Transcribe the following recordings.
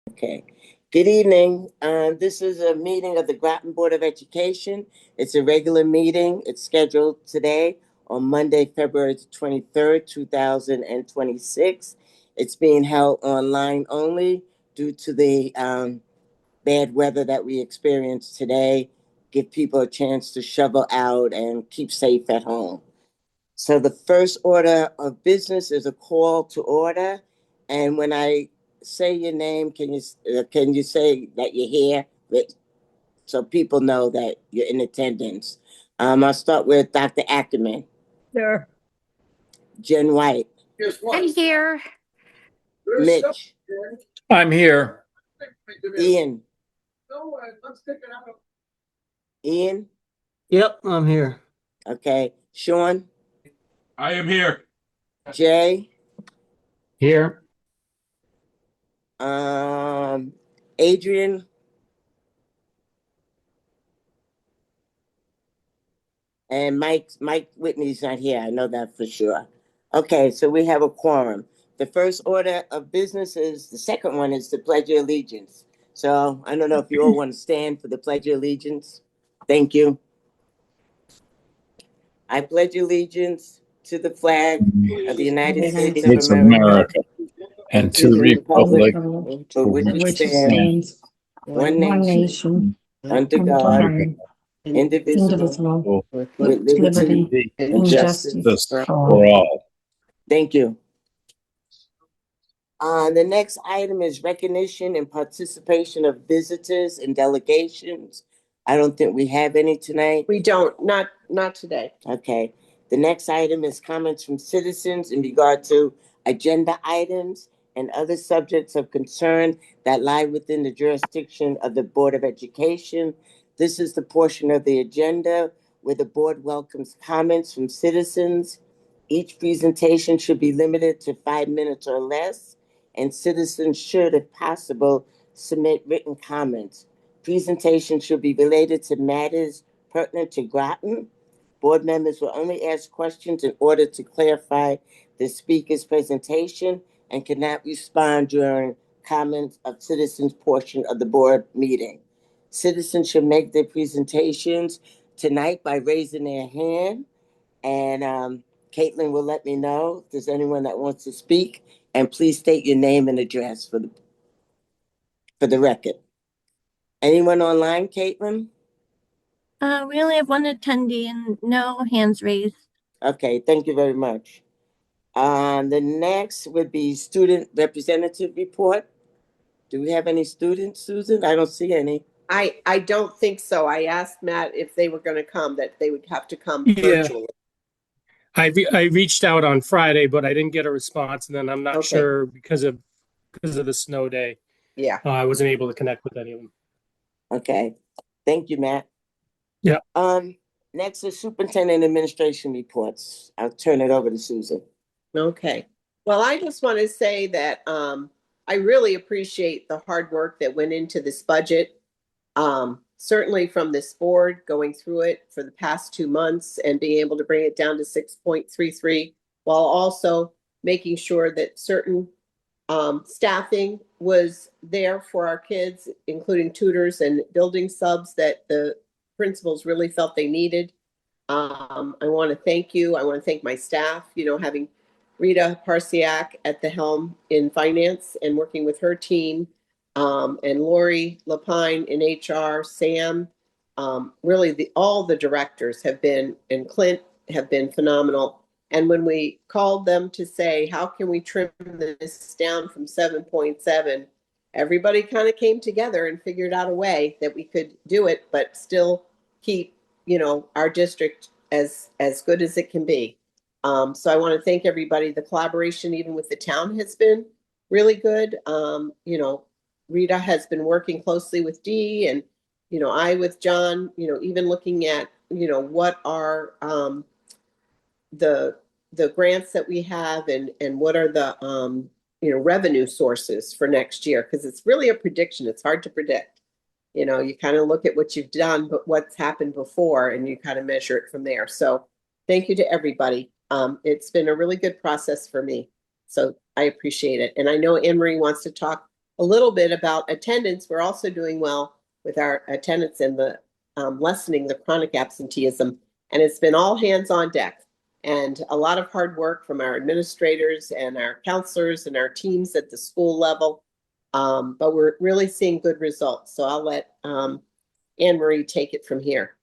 Okay. Good evening. This is a meeting of the Groton Board of Education. It's a regular meeting. It's scheduled today on Monday, February 23rd, 2026. It's being held online only due to the bad weather that we experienced today. Give people a chance to shovel out and keep safe at home. So the first order of business is a call to order. And when I say your name, can you say that you're here so people know that you're in attendance? I'll start with Dr. Ackerman, There. Jen White, I'm here. Mitch, I'm here. Ian. Ian, Yep, I'm here. okay. Sean, I am here. Jay, Here. Adrian, and Mike Whitney's not here. I know that for sure. Okay, so we have a quorum. The first order of business is, the second one is the Pledge of Allegiance. So I don't know if you all want to stand for the Pledge of Allegiance. Thank you. I pledge allegiance to the flag of the United States It's of America, America and to the republic for which it stands, one nation, under God, indivisible, with liberty and justice for all. Thank you. The next item is recognition and participation of visitors and delegations. I don't think we have any tonight. We don't, not today. Okay. The next item is comments from citizens in regard to agenda items and other subjects of concern that lie within the jurisdiction of the Board of Education. This is the portion of the agenda where the board welcomes comments from citizens. Each presentation should be limited to 5 minutes or less, and citizens should, if possible, submit written comments. Presentations should be related to matters pertinent to Groton. Board members will only ask questions in order to clarify the speaker's presentation and cannot respond during comments of citizens portion of the board meeting. Citizens should make their presentations tonight by raising their hand, and Caitlin will let me know if there's anyone that wants to speak, and please state your name and address for the record. Anyone online, Caitlin? We only have one attendee and no hands raised. Okay, thank you very much. The next would be student representative report. Do we have any students, Susan? I don't see any. I don't think so. I asked Matt if they were going to come, that they would have to come Yeah. virtually. I reached out on Friday, but I didn't get a response, and then I'm not Okay. sure because of the snow day. Yeah. I wasn't able to connect with any of them. Okay, thank you, Matt. Yeah. Next is superintendent administration reports. I'll turn it over to Susan. Okay. Well, I just want to say that I really appreciate the hard work that went into this budget. Certainly from this board going through it for the past 2 months and being able to bring it down to 6.33, while also making sure that certain staffing was there for our kids, including tutors and building subs that the principals really felt they needed. I want to thank you. I want to thank my staff, having Rita Parsiak at the helm in finance and working with her team, and Lori Lapine in HR, Sam, really all the directors have been, and Clint have been phenomenal. And when we called them to say, how can we trim this down from 7.7, everybody kind of came together and figured out a way that we could do it, but still keep, our district as good as it can be. So I want to thank everybody. The collaboration, even with the town, has been really good. Rita has been working closely with Dee and, I with John, even looking at, what are the grants that we have and what are the, revenue sources for next year. Because it's really a prediction. It's hard to predict. You kind of look at what you've done, but what's happened before, and you kind of measure it from there. So thank you to everybody. It's been a really good process for me. So I appreciate it. And I know Anne Marie wants to talk a little bit about attendance. We're also doing well with our attendance and the lessening the chronic absenteeism. And it's been all hands on deck and a lot of hard work from our administrators and our counselors and our teams at the school level. But we're really seeing good results. So I'll let Anne Marie take it from here.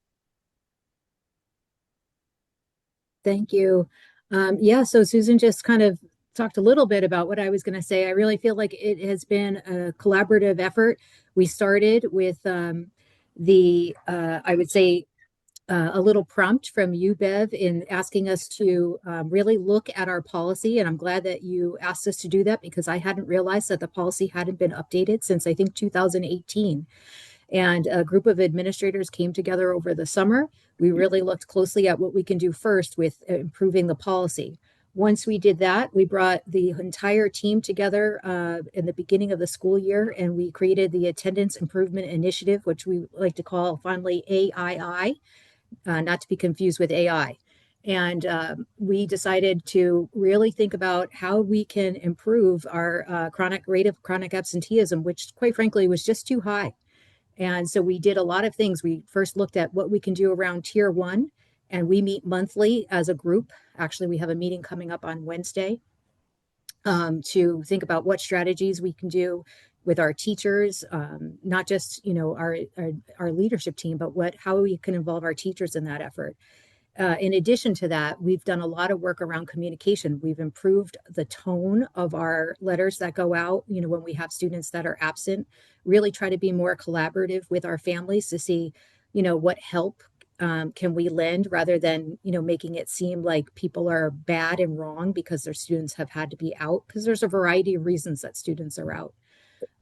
Thank you. So Susan just kind of talked a little bit about what I was going to say. I really feel like it has been a collaborative effort. We started with I would say, a little prompt from you, Bev, in asking us to really look at our policy. And I'm glad that you asked us to do that because I hadn't realized that the policy hadn't been updated since I think 2018. And a group of administrators came together over the summer. We really looked closely at what we can do first with improving the policy. Once we did that, we brought the entire team together in the beginning of the school year, and we created the Attendance Improvement Initiative, which we like to call fondly AII, not to be confused with AI. And we decided to really think about how we can improve our rate of chronic absenteeism, which quite frankly was just too high. And so we did a lot of things. We first looked at what we can do around tier 1, and we meet monthly as a group. Actually, we have a meeting coming up on Wednesday to think about what strategies we can do with our teachers, not just our leadership team, but how we can involve our teachers in that effort. In addition to that, we've done a lot of work around communication. We've improved the tone of our letters that go out, when we have students that are absent, really try to be more collaborative with our families to see, what help can we lend rather than, making it seem like people are bad and wrong because their students have had to be out, because there's a variety of reasons that students are out.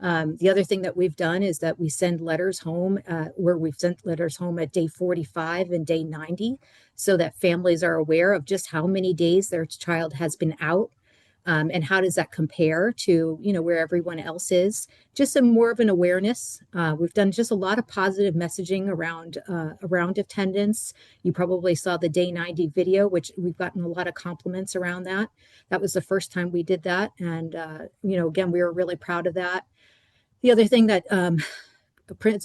The other thing that we've done is that we send letters home where we've sent letters home at day 45 and day 90 so that families are aware of just how many days their child has been out and how does that compare to, where everyone else is. Just more of an awareness. We've done just a lot of positive messaging around attendance. You probably saw the day 90 video, which we've gotten a lot of compliments around that. That was the first time we did that. And, again, we were really proud of that. The other thing that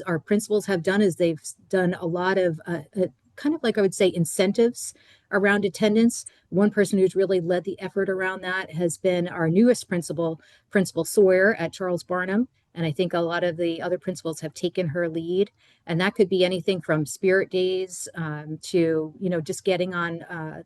our principals have done is they've done a lot of kind of like I would say incentives around attendance. One person who's really led the effort around that has been our newest principal, Principal Sawyer at Charles Barnum. And I think a lot of the other principals have taken her lead. And that could be anything from spirit days to, just getting on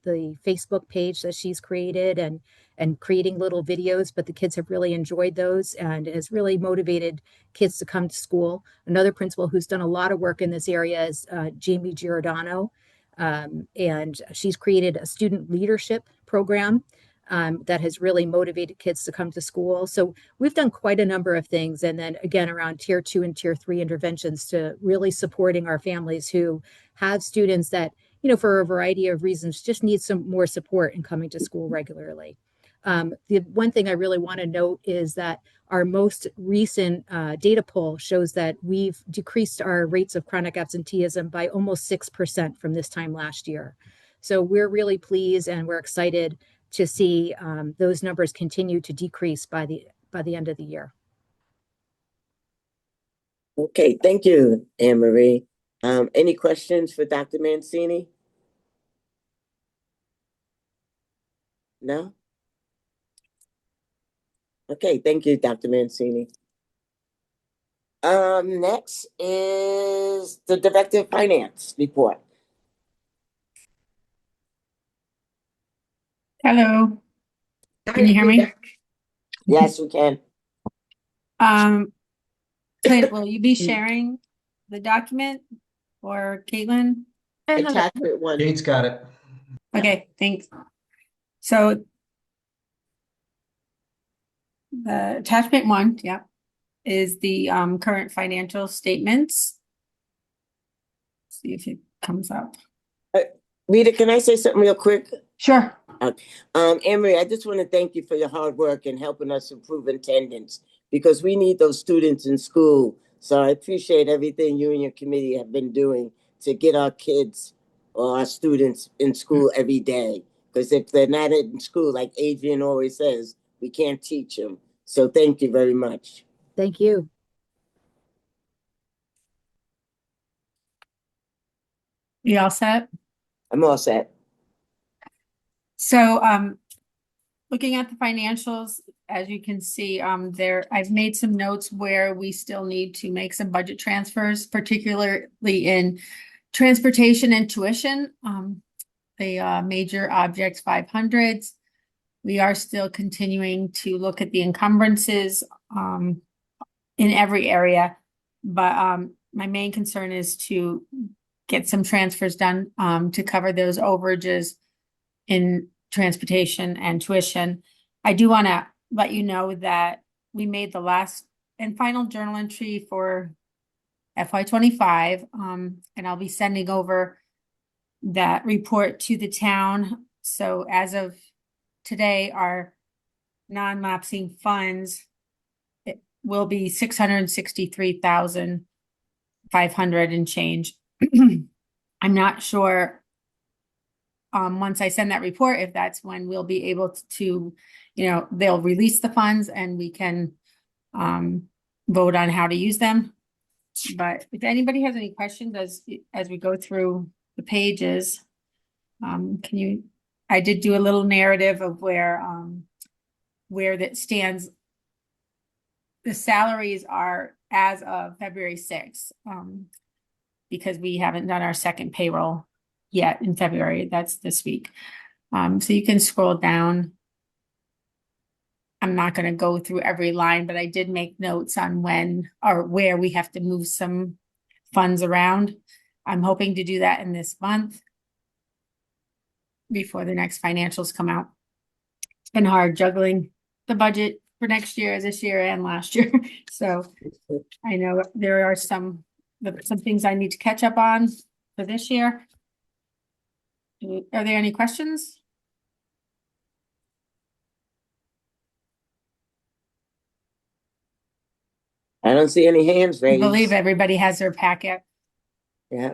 the Facebook page that she's created and creating little videos. But the kids have really enjoyed those and has really motivated kids to come to school. Another principal who's done a lot of work in this area is Jamie Giordano. And she's created a student leadership program that has really motivated kids to come to school. So we've done quite a number of things. And then again, around tier 2 and tier 3 interventions to really supporting our families who have students that, for a variety of reasons, just need some more support in coming to school regularly. The one thing I really want to note is that our most recent data poll shows that we've decreased our rates of chronic absenteeism by almost 6% from this time last year. So we're really pleased and we're excited to see those numbers continue to decrease by the end of the year. Okay, thank you, Anne Marie. Any questions for Dr. Mancini? No? Okay, thank you, Dr. Mancini. Next is the Director of Finance report. Hello. Can you hear me? Yes, we can. Clint, will you be sharing the document or Caitlin? Attachment 1. Kate's got it. Okay, thanks. So the attachment 1, yeah, is the current financial statements. See if it comes up. Rita, can I say something real quick? Sure. Anne Marie, I just want to thank you for your hard work and helping us improve attendance because we need those students in school. So I appreciate everything you and your committee have been doing to get our kids or our students in school every day. Because if they're not in school, like Adrian always says, we can't teach them. So thank you very much. Thank you. You all set? I'm all set. So, looking at the financials, as you can see, I've made some notes where we still need to make some budget transfers, particularly in transportation and tuition. The major objects 500s. We are still continuing to look at the encumbrances, in every area. But, my main concern is to get some transfers done, to cover those overages in transportation and tuition. I do want to let you know that we made the last and final journal entry for FY25, and I'll be sending over that report to the town. So as of today, our non-lapsing funds will be 663,500 and change. I'm not sure, once I send that report, if that's when we'll be able to, they'll release the funds and we can vote on how to use them. But if anybody has any questions as we go through the pages, I did do a little narrative of where that stands. The salaries are as of February 6th, because we haven't done our second payroll yet in February. That's this week. So you can scroll down. I'm not going to go through every line, but I did make notes on when or where we have to move some funds around. I'm hoping to do that in this month before the next financials come out. It's been hard juggling the budget for next year, this year, and last year. So I know there are some things I need to catch up on for this year. Are there any questions? I don't see any hands I raised. believe everybody has their packet. Yeah.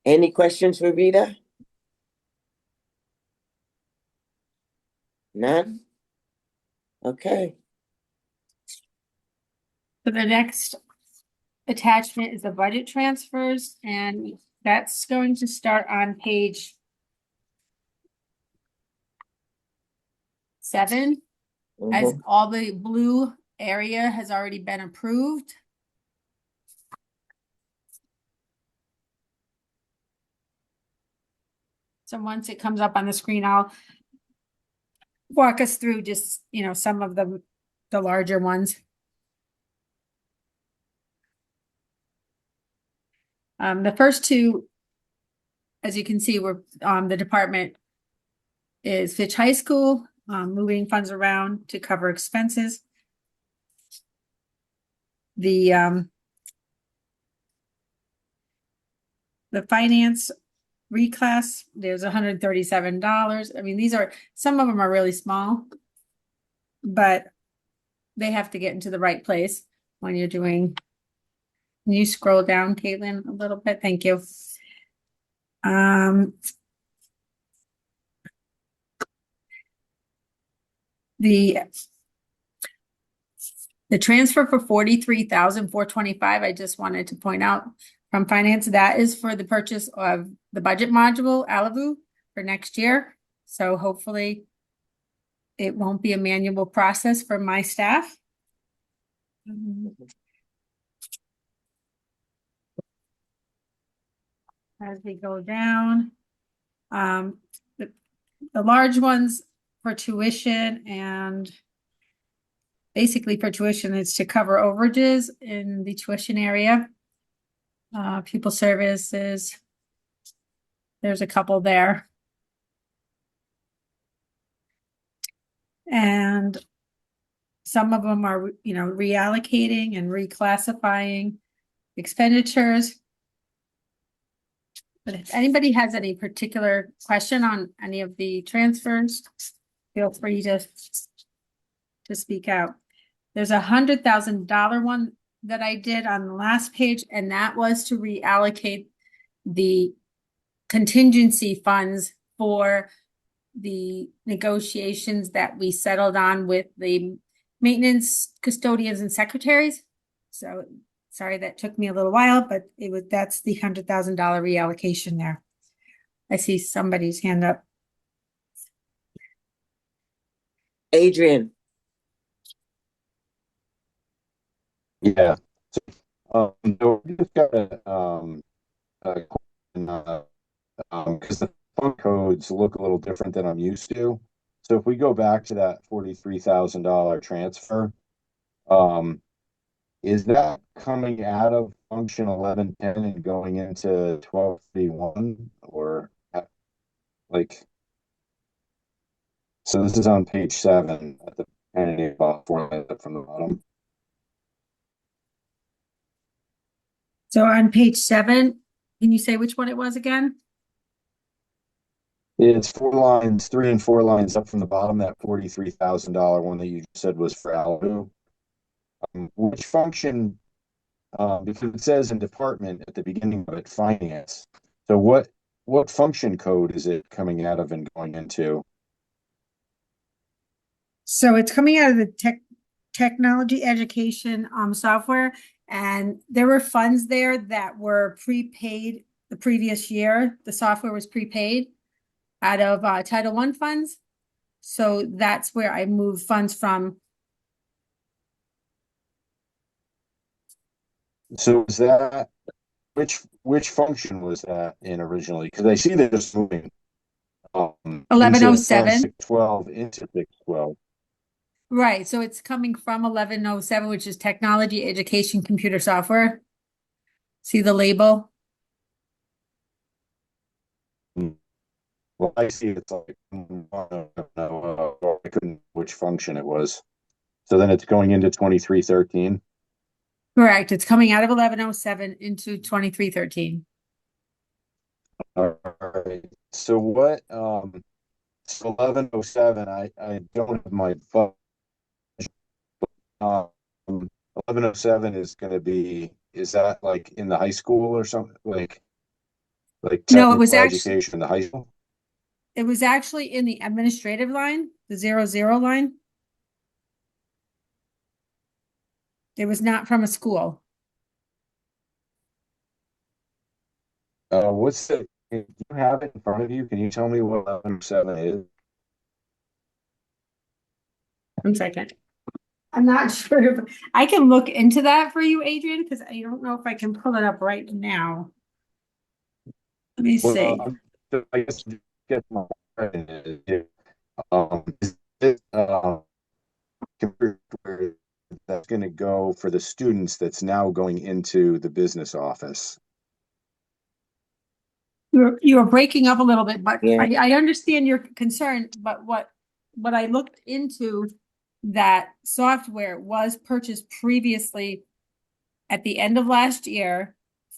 Any questions for Rita? None? Okay. So the next attachment is the budget transfers, and that's going to start on page 7. As Mhm. all the blue area has already been approved. So once it comes up on the screen, I'll walk us through just, some of the larger ones. The first two, as you can see, were the department is Fitch High School, moving funds around to cover expenses. The finance reclass, there's $137. I mean, some of them are really small, but they have to get into the right place when you're doing. Can you scroll down, Caitlin, a little bit? Thank you. The transfer for $43,425, I just wanted to point out from finance, that is for the purchase of the budget module, Alavu, for next year. So hopefully it won't be a manual process for my staff. As we go down, the large ones for tuition, and basically for tuition, it's to cover overages in the tuition area. Pupil services, there's a couple there. And some of them are, reallocating and reclassifying expenditures. But if anybody has any particular question on any of the transfers, feel free to speak out. There's $100,000 one that I did on the last page, and that was to reallocate the contingency funds for the negotiations that we settled on with the maintenance custodians and secretaries. So sorry that took me a little while, but that's the $100,000 reallocation there. I see somebody's hand up. Adrian. Yeah. So, we just got a question, because the fund codes look a little different than I'm used to. So if we go back to that $43,000 transfer, is that coming out of function 1110 and going into 1231, or like? So this is on page 7 at the entity about from the bottom. So on page 7, can you say which one it was again? It's 3 and 4 lines up from the bottom. That $43,000 one that you said was for Albu. Which function? Because it says in department at the beginning of it, finance. So what function code is it coming out of and going into? So it's coming out of the technology education software, and there were funds there that were prepaid the previous year. The software was prepaid out of Title I funds. So that's where I moved funds from. So is that which function was that in originally? Because I see they're just moving 1107 612 into 612. Right. So it's coming from 1107, which is technology education computer software. See the label? Well, I see it's like I couldn't which function it was. So then it's going into 2313. Correct. It's coming out of 1107 into 2313. All right. So what so 1107, I don't have my phone. 1107 is going to be, is that like in the high school or something, like No, it was technical actually education in the high school? it was actually in the administrative line, the 00 line. It was not from a school. What's the, if you have it in front of you, can you tell me what 1107 is? 1 second. I'm not sure if I can look into that for you, Adrian, because I don't know if I can pull it up right now. Let me see. I guess get my is it that's going to go for the students that's now going into the business office? You're breaking up a little bit, but Yeah. I understand your concern, but what I looked into, that software was purchased previously at the end of last year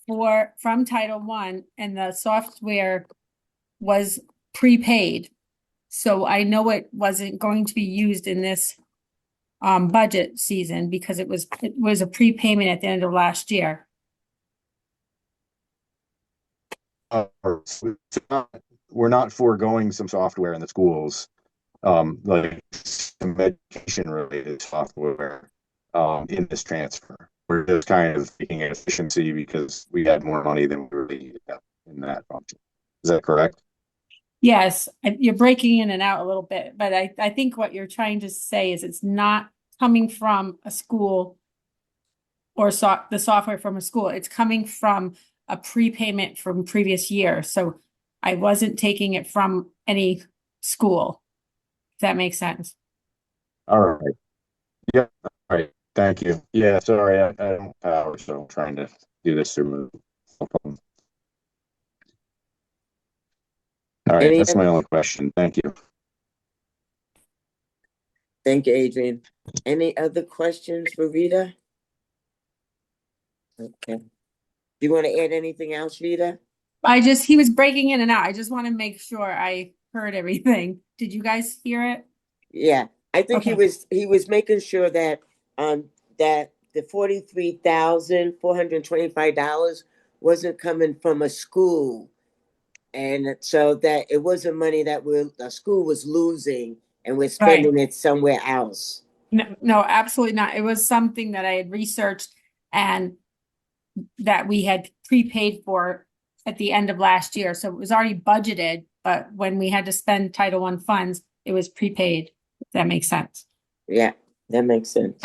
from Title I, and the software was prepaid. So I know it wasn't going to be used in this budget season because it was a prepayment at the end of last year. We're not foregoing some software in the schools, like some education related software in this transfer. We're just kind of taking an efficiency because we had more money than we really needed in that function. Is that correct? Yes, you're breaking in and out a little bit, but I think what you're trying to say is it's not coming from a school or the software from a school. It's coming from a prepayment from previous year. So I wasn't taking it from any school. If that makes sense. All right. Yeah. All right. Thank you. Yeah. Sorry, I don't have power, so I'm trying to do this through my phone. All right. That's my only question. Thank you. Thank you, Adrian. Any other questions for Rita? Okay. Do you want to add anything else, Rita? He was breaking in and out. I just want to make sure I heard everything. Did you guys hear it? Yeah, I think Okay. he was making sure that that the $43,425 wasn't coming from a school. And so that it wasn't money that the school was losing and we're Right. spending it somewhere else. No, absolutely not. It was something that I had researched and that we had prepaid for at the end of last year. So it was already budgeted, but when we had to spend Title I funds, it was prepaid. If that makes sense. Yeah, that makes sense.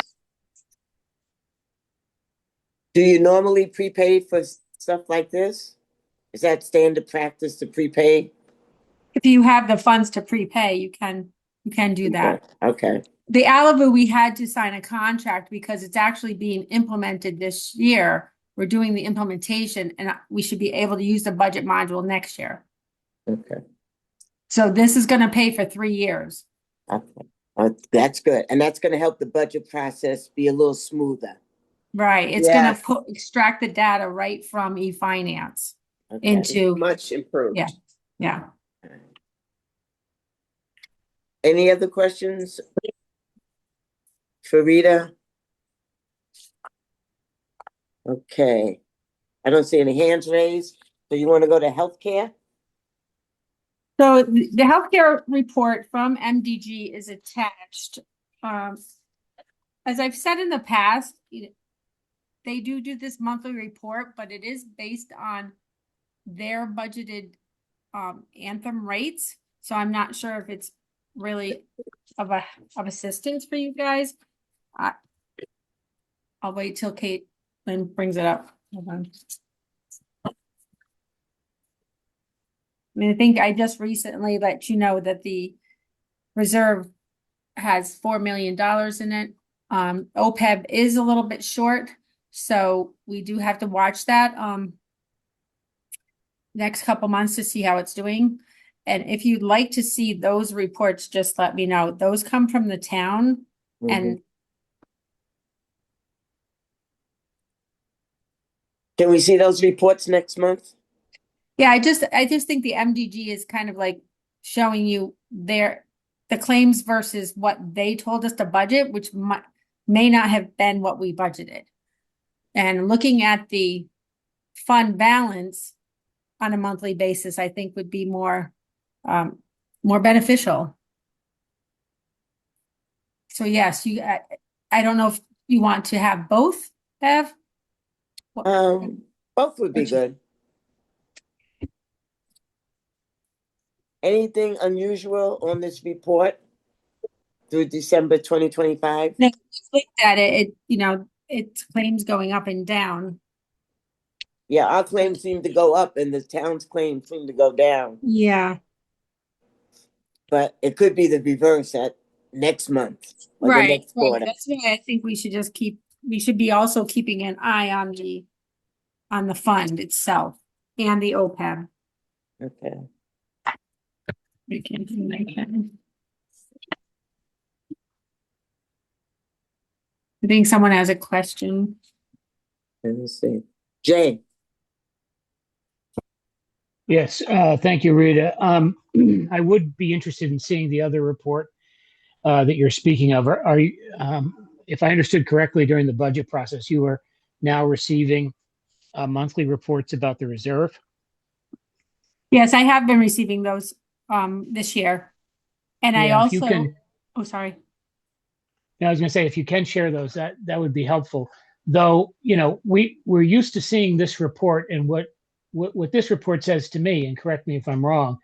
Do you normally prepay for stuff like this? Is that standard practice to prepay? If you have the funds to prepay, you can do that. Okay. The Alibu, we had to sign a contract because it's actually being implemented this year. We're doing the implementation and we should be able to use the budget module next year. Okay. So this is going to pay for 3 years. Okay. That's good. And that's going to help the budget process be a little smoother. Right. It's Yes. going to extract the data right from eFinance Okay. into, Much improved. Yeah. yeah. Any other questions for Rita? Okay. I don't see any hands raised. So you want to go to healthcare? So the healthcare report from MDG is attached. As I've said in the past, they do this monthly report, but it is based on their budgeted Anthem rates. So I'm not sure if it's really of assistance for you guys. I'll wait till Caitlin brings it up. Hold on. I mean, I think I just recently let you know that the reserve has $4 million in it. OPEB is a little bit short, so we do have to watch that next couple months to see how it's doing. And if you'd like to see those reports, just let me know. Those come from the town. And can we see those reports next month? yeah, I just think the MDG is kind of like showing you the claims versus what they told us to budget, which may not have been what we budgeted. And looking at the fund balance on a monthly basis, I think would be more beneficial. So yes, I don't know if you want to have both, Bev? Both would be good. Anything unusual on this report through December 2025? No, looked at it, it's claims going up and down. Yeah, our claims seem to go up and the town's claims seem to go down. Yeah. But it could be the reverse at next month or the next quarter. That's why I think we should be also keeping an eye on the fund itself and the OPEB. Okay. I think someone has a question. Let me see. Jay. Yes, thank you, Rita. I would be interested in seeing the other report that you're speaking of. Are you, if I understood correctly during the budget process, you are now receiving monthly reports about the reserve? Yes, I have been receiving those this year. And yeah, I also, sorry. I was going to say, if you can share those, that would be helpful. Though, we're used to seeing this report, and what this report says to me, and correct me if I'm wrong,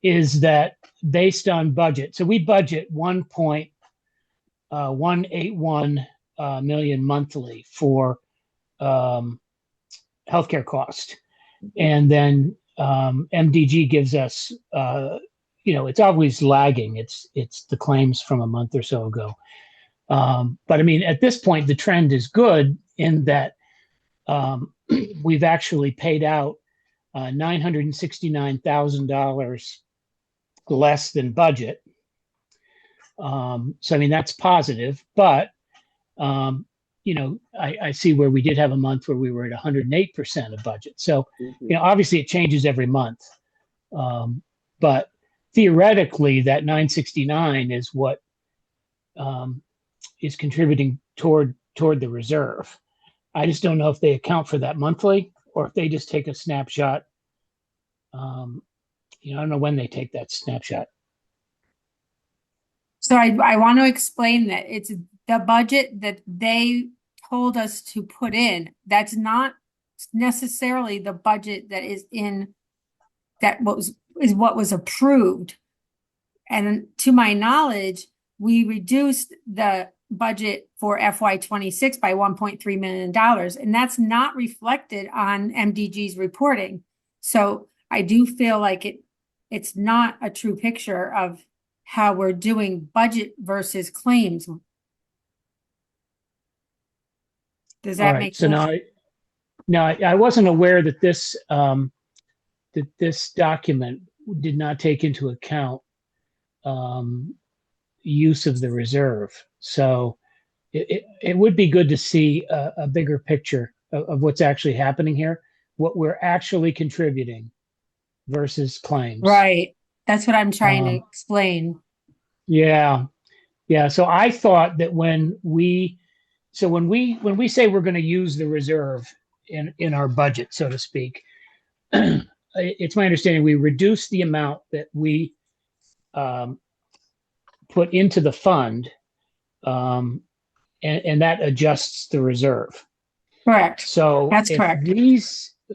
is that based on budget. So we budget 1.181 million monthly for healthcare cost. And then MDG gives us, it's always lagging. It's the claims from a month or so ago. But I mean, at this point, the trend is good in that we've actually paid out $969,000 less than budget. So, I mean, that's positive, but, I see where we did have a month where we were at 108% of budget. So, obviously it changes every month. But theoretically, that 969 is what is contributing toward the reserve. I just don't know if they account for that monthly or if they just take a snapshot I don't know when they take that snapshot. So I want to explain that it's the budget that they told us to put in. That's not necessarily the budget that is in is what was approved. And to my knowledge, we reduced the budget for FY26 by $1.3 million, and that's not reflected on MDG's reporting. So I do feel like it's not a true picture of how we're doing budget versus claims. Does that make sense? So now I wasn't aware that this document did not take into account use of the reserve. So it would be good to see a bigger picture of what's actually happening here, what we're actually contributing versus claims. Right. That's what I'm trying to explain. Yeah. So I thought that when we say we're going to use the reserve in our budget, so to speak, it's my understanding we reduce the amount that we put into the fund, and that adjusts the reserve. Correct. So that's correct.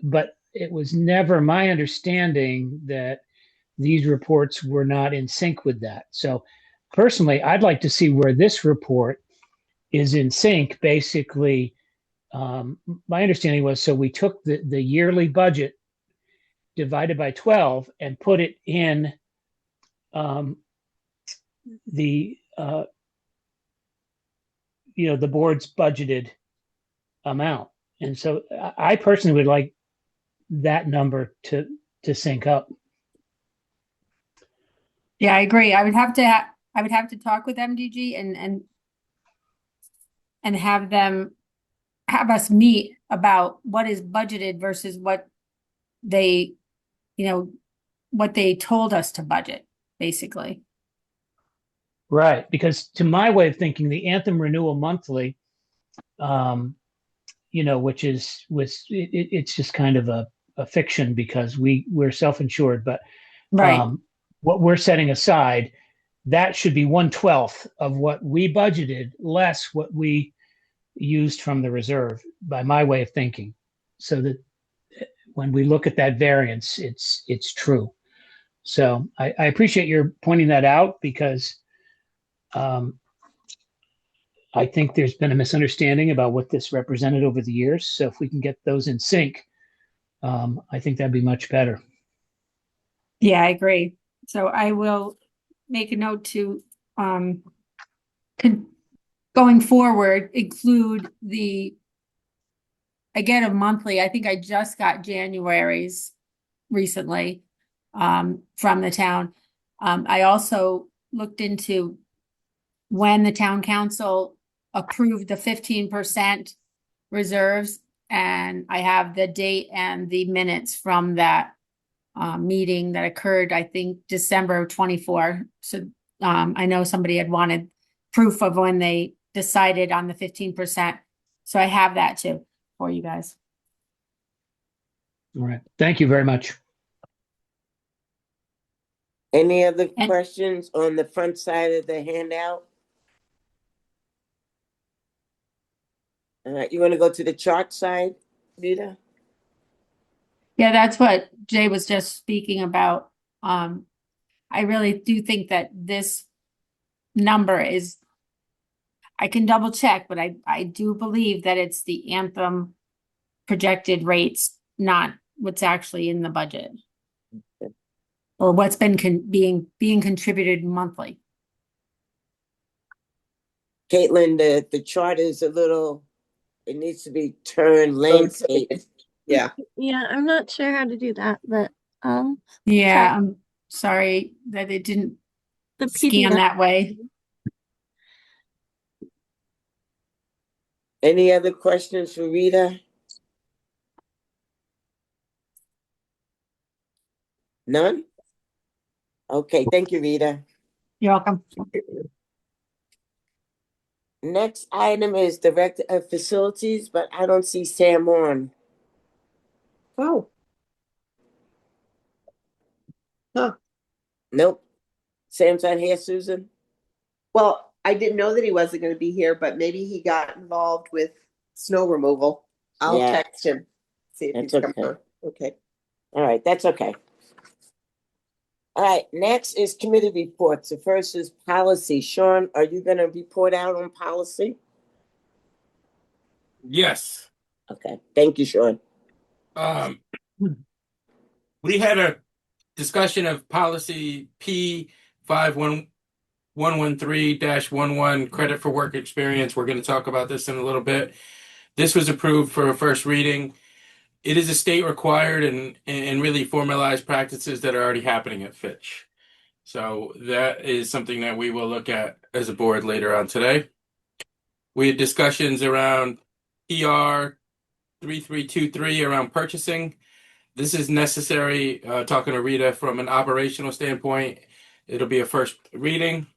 But it was never my understanding that these reports were not in sync with that. So personally, I'd like to see where this report is in sync. Basically, my understanding was, so we took the yearly budget divided by 12 and put it in the the board's budgeted amount. And so I personally would like that number to sync up. Yeah, I agree. I would have to talk with MDG and have us meet about what is budgeted versus what they, what they told us to budget, basically. Right, because to my way of thinking, the Anthem renewal monthly, which it's just kind of a fiction because we're self-insured, but right. What we're setting aside, that should be 1/12 of what we budgeted, less what we used from the reserve, by my way of thinking, so that when we look at that variance, it's true. So I appreciate your pointing that out, because I think there's been a misunderstanding about what this represented over the years. So if we can get those in sync, I think that'd be much better. Yeah, I agree. So I will make a note to going forward include I get a monthly. I think I just got January's recently from the town. I also looked into when the town council approved the 15% reserves, and I have the date and the minutes from that meeting that occurred, I think, December of 24. So I know somebody had wanted proof of when they decided on the 15%. So I have that too for you guys. All right. Thank you very much. Any other questions on the front side of the handout? All right, you want to go to the chart side, Rita? Yeah, that's what Jay was just speaking about. I really do think that this number is, I can double check, but I do believe that it's the Anthem projected rates, not what's actually in the budget or what's been being contributed monthly. Caitlin, the chart is a little, it needs to be turned landscape. Yeah. Yeah, I'm not sure how to do that, but yeah, check. I'm sorry that it didn't The scan PDF. that way. Any other questions for Rita? None? Okay, thank you, Rita. You're welcome. Next item is Director of Facilities, but I don't see Sam on. Oh. Huh. Nope. Sam's not here, Susan? Well, I didn't know that he wasn't going to be here, but maybe he got involved with snow removal. I'll Yeah. text him, see if That's he's coming okay. on. Okay. All right, that's okay. All right, next is committee reports. The first is policy. Sean, are you going to report out on policy? Yes. Okay, thank you, Sean. We had a discussion of policy P51113-11 credit for work experience. We're going to talk about this in a little bit. This was approved for a first reading. It is a state required and really formalized practices that are already happening at Fitch. So that is something that we will look at as a board later on today. We had discussions around PR 3323 around purchasing. This is necessary, talking to Rita from an operational standpoint. It'll be a first reading.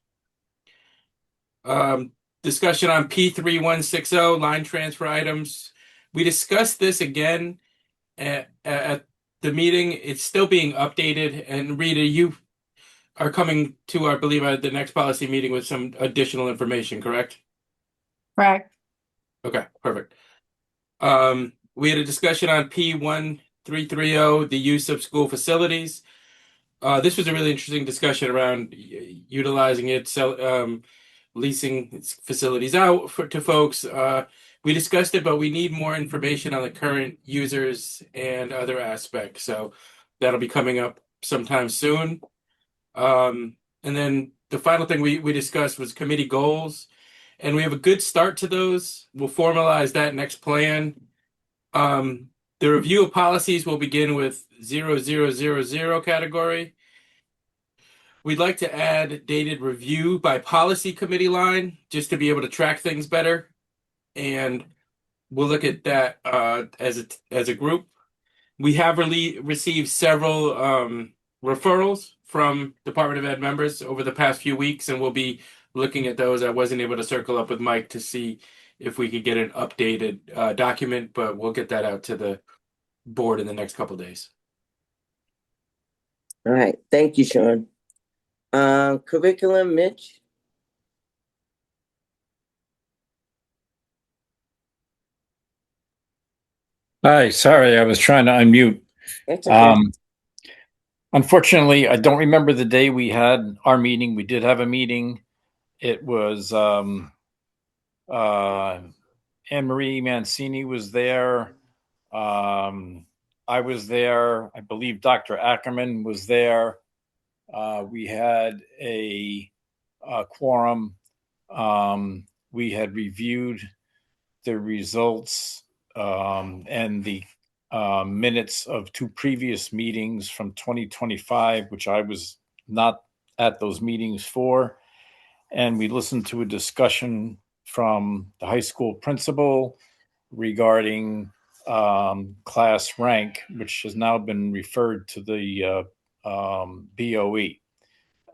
Discussion on P3160 line transfer items. We discussed this again at the meeting. It's still being updated. And Rita, you are coming to, I believe, the next policy meeting with some additional information, correct? Correct. Okay, perfect. We had a discussion on P1330, the use of school facilities. This was a really interesting discussion around utilizing it, leasing its facilities out to folks. We discussed it, but we need more information on the current users and other aspects. So that'll be coming up sometime soon. And then the final thing we discussed was committee goals. And we have a good start to those. We'll formalize that next plan. The review of policies will begin with 0000 category. We'd like to add dated review by policy committee line just to be able to track things better. And we'll look at that as a group. We have received several referrals from Department of Ed members over the past few weeks, and we'll be looking at those. I wasn't able to circle up with Mike to see if we could get an updated document, but we'll get that out to the board in the next couple of days. All right, thank you, Sean. Curriculum, Mitch? Hi, sorry, I was trying to unmute. That's okay. Unfortunately, I don't remember the day we had our meeting. We did have a meeting. It was Anne Marie Mancini was there. I was there. I believe Dr. Ackerman was there. We had a quorum. We had reviewed the results and the minutes of two previous meetings from 2025, which I was not at those meetings for. And we listened to a discussion from the high school principal regarding class rank, which has now been referred to the BOE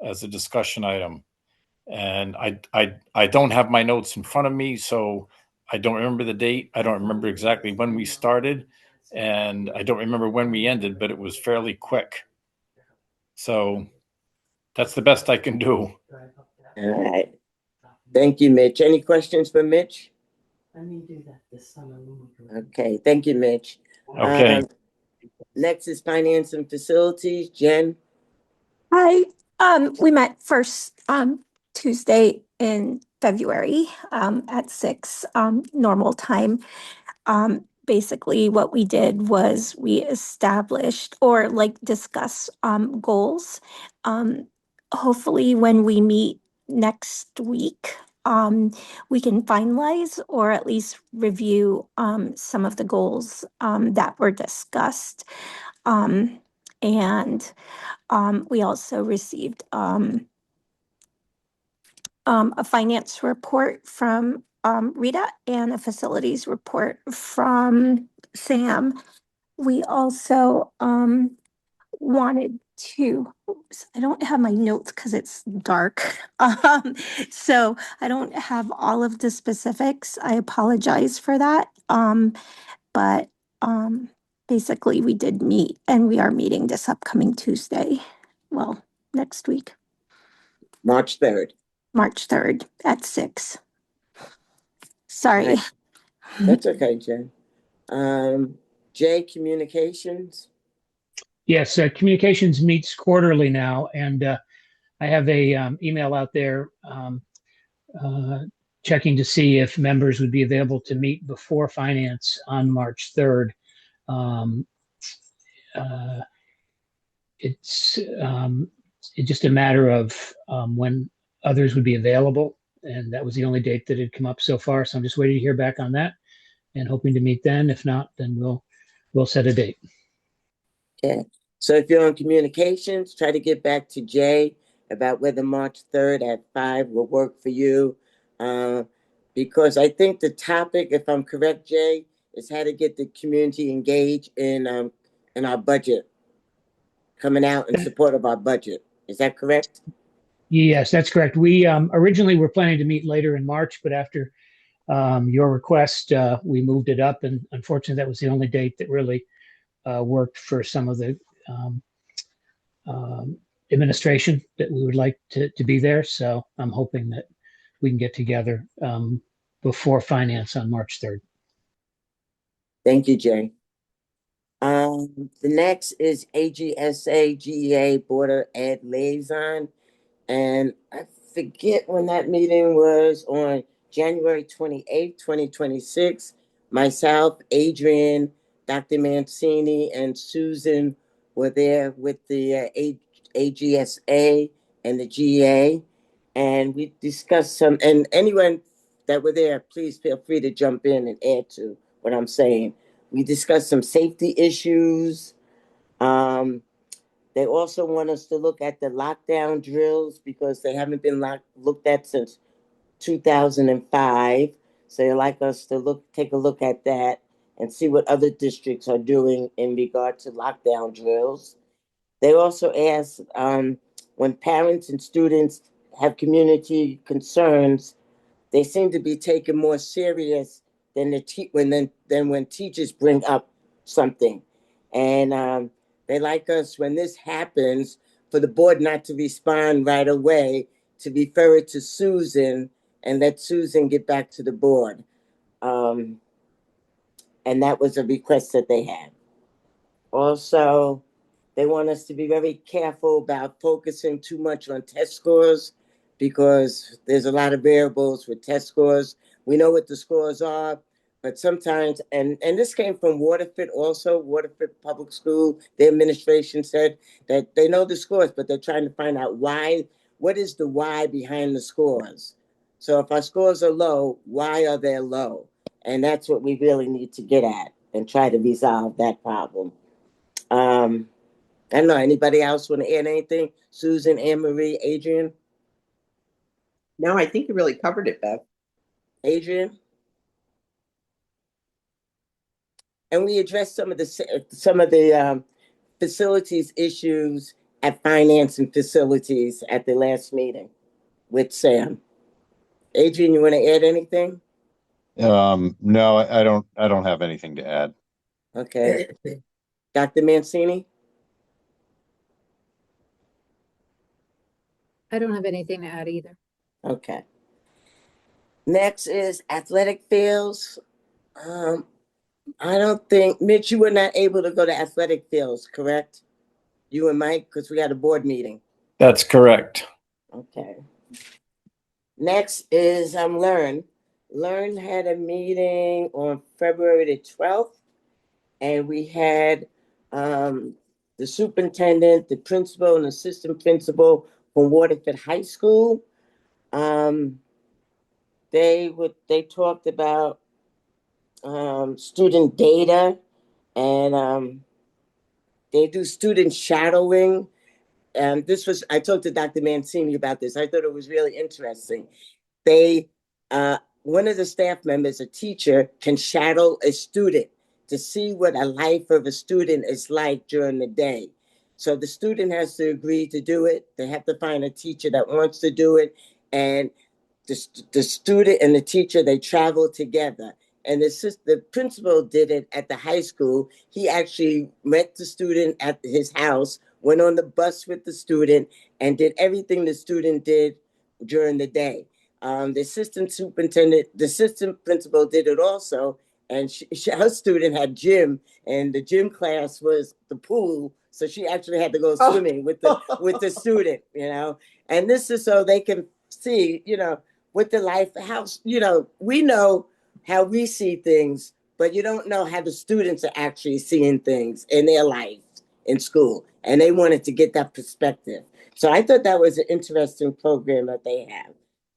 as a discussion item. And I don't have my notes in front of me, so I don't remember the date. I don't remember exactly when we started, and I don't remember when we ended, but it was fairly quick. So that's the best I can do. All right. Thank you, Mitch. Any questions for Mitch? Okay, thank you, Mitch. Okay. Next is finance and facilities. Jen? Hi, we met first Tuesday in February at 6 normal time. Basically what we did was we established or discuss goals. Hopefully when we meet next week, we can finalize or at least review some of the goals that were discussed. And we also received a finance report from Rita and a facilities report from Sam. We also wanted to, oops, I don't have my notes because it's dark. So I don't have all of the specifics. I apologize for that. But basically we did meet and we are meeting this upcoming Tuesday. well, next week, March 3rd. March 3rd at 6. Sorry. Right. That's okay, Jen. J, communications. Yes, communications meets quarterly now, and I have a email out there uh, checking to see if members would be available to meet before finance on March 3rd. Um, uh, it's just a matter of when others would be available, and that was the only date that had come up so far. So I'm just waiting to hear back on that, and hoping to meet then. If not, then we'll set a date. Okay. So if you're on communications, try to get back to Jay about whether March 3rd at 5 will work for you. Because I think the topic, if I'm correct, Jay, is how to get the community engaged in our budget, coming out in support of our budget. Is that correct? Yes, that's correct. We originally were planning to meet later in March, but after your request, we moved it up, and unfortunately, that was the only date that really worked for some of the um, um, administration that we would like to be there. So I'm hoping that we can get together before finance on March 3rd. Thank you, Jay. The next is AGSA GEA Board of Ed Liaison. And I forget when that meeting was, on January 28th, 2026. Myself, Adrian, Dr. Mancini, and Susan were there with the AGSA and the GA. And we discussed some, and anyone that were there, please feel free to jump in and add to what I'm saying. We discussed some safety issues. They also want us to look at the lockdown drills because they haven't been looked at since 2005. So they like us to take a look at that and see what other districts are doing in regard to lockdown drills. They also ask, when parents and students have community concerns, they seem to be taken more serious than when teachers bring up something. And they like us, when this happens, for the board not to respond right away, to refer it to Susan and let Susan get back to the board. And that was a request that they had. Also, they want us to be very careful about focusing too much on test scores, because there's a lot of variables with test scores. We know what the scores are, but sometimes, and this came from Waterford also, Waterford Public School, the administration said that they know the scores, but they're trying to find out why, what is the why behind the scores? So if our scores are low, why are they low? And that's what we really need to get at and try to resolve that problem. I don't know, anybody else want to add anything? Susan, Anne Marie, Adrian? No, I think you really covered it, Bev. Adrian? And we addressed some of the facilities issues at finance and facilities at the last meeting with Sam. Adrian, you want to add anything? No, I don't have anything to add. Okay. Dr. Mancini? I don't have anything to add either. Okay. Next is athletic fields. I don't think, Mitch, you were not able to go to athletic fields, correct? You and Mike, because we had a board meeting. That's correct. Okay. Next is Learn. Learn had a meeting on February the 12th, and we had the superintendent, the principal, and assistant principal from Waterford High School. They talked about student data, and they do student shadowing. And I talked to Dr. Mancini about this. I thought it was really interesting. One of the staff members, a teacher, can shadow a student to see what a life of a student is like during the day. So the student has to agree to do it. They have to find a teacher that wants to do it. And the student and the teacher, they travel together. And the principal did it at the high school. He actually met the student at his house went on the bus with the student, and did everything the student did during the day. The assistant superintendent, the assistant principal did it also, and her student had gym, and the gym class was the pool, so she actually had to go swimming with the student, you know. And this is so they can see, you know, what the life, how, you know, we know how we see things, but you don't know how the students are actually seeing things in their life in school, and they wanted to get that perspective. So I thought that was an interesting program that they have.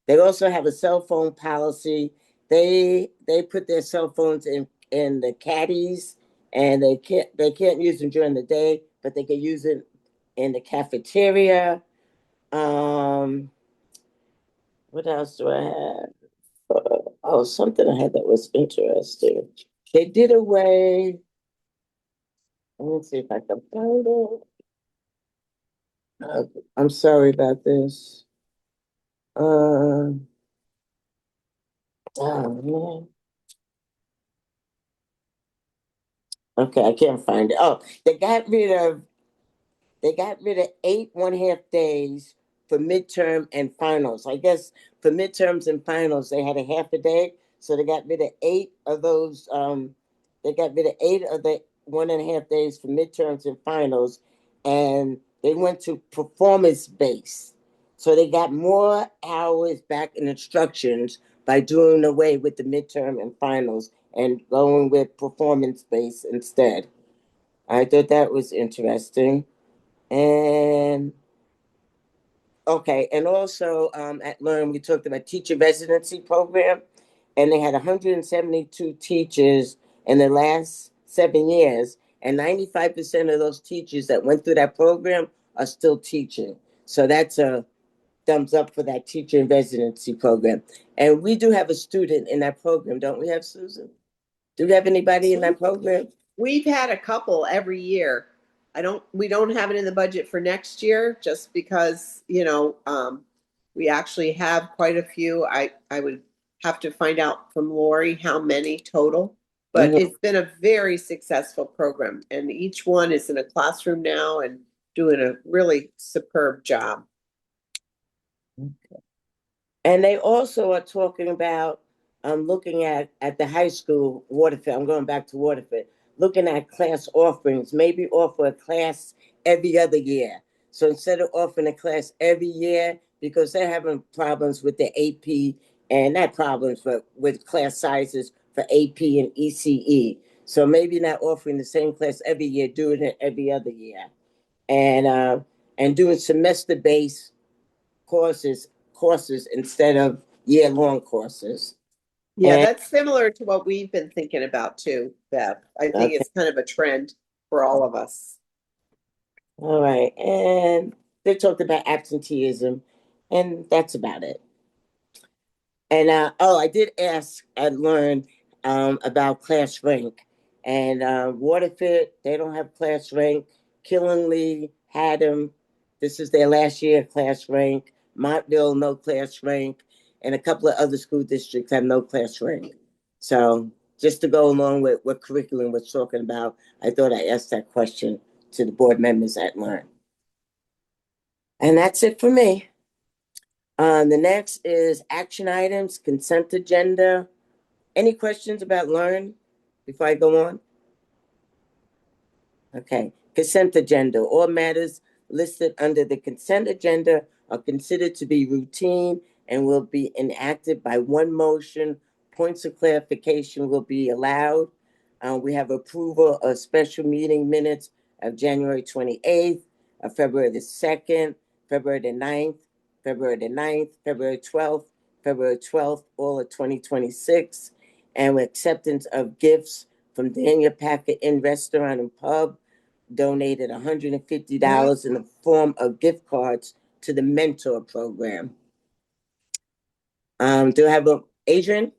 They also have a cell phone policy. They put their cell phones in the caddies, and they can't use them during the day, but they can use it in the cafeteria. What else do I have? Oh, something I had that was interesting. They did away. Let me see if I can find it. I'm sorry about this. Oh man. Okay, I can't find it. Oh, they got rid of 8 1/2 days for midterm and finals. I guess for midterms and finals they had a half a day, so they got rid of 8 of those. They got rid of 8 of the 1.5 days for midterms and finals, and they went to performance based. So they got more hours back in instructions by doing away with the midterm and finals and going with performance based instead. I thought that was interesting. And okay, and also at Learn, we talked about teacher residency program, and they had 172 teachers in the last 7 years, and 95% of those teachers that went through that program are still teaching. So that's a thumbs up for that teacher in residency program. And we do have a student in that program, don't we have, Susan? Do we have anybody in that program? We've had a couple every year. We don't have it in the budget for next year just because, we actually have quite a few. I would have to find out from Lori how many total, but Mhm. it's been a very successful program, and each one is in a classroom now and doing a really superb job. And they also are talking about looking at the high school Waterford. I'm going back to Waterford, looking at class offerings, maybe offer a class every other year. So instead of offering a class every year, because they're having problems with the AP, and not problems, but with class sizes for AP and ECE. So maybe not offering the same class every year, doing it every other year, and doing semester based courses instead of year-long courses. Yeah, And that's similar to what we've been thinking about too, Beth. I think okay, it's kind of a trend for all of us. all right. And they talked about absenteeism, and that's about it. And I did ask and learn about class rank. And Waterford, they don't have class rank. Killingly had them. This is their last year of class rank. Montville, no class rank. And a couple of other school districts have no class rank. So just to go along with what curriculum was talking about, I thought I asked that question to the board members at Learn. And that's it for me. The next is action items, consent agenda. Any questions about Learn before I go on? Okay, consent agenda. All matters listed under the consent agenda are considered to be routine and will be enacted by one motion. Points of clarification will be allowed. We have approval of special meeting minutes of January 28th, of February the 2nd, February the 9th, February the 9th, February 12th, all of 2026, and with acceptance of gifts from Daniel Packer Inn Restaurant and Pub, donated $150 in the form of gift cards to the mentor program. Do I have Adrian?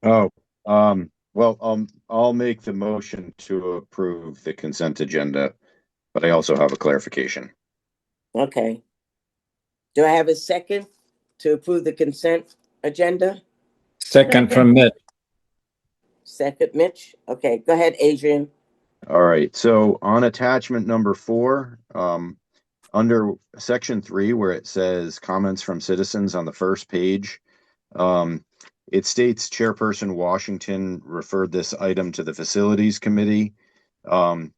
Oh, well, I'll make the motion to approve the consent agenda, but I also have a clarification. Okay. Do I have a second to approve the consent agenda? Second from Mitch. Second, Mitch. Okay, go ahead, Adrian. All right, so on attachment number 4, under section 3, where it says comments from citizens on the first page, it states Chairperson Washington referred this item to the Facilities Committee. And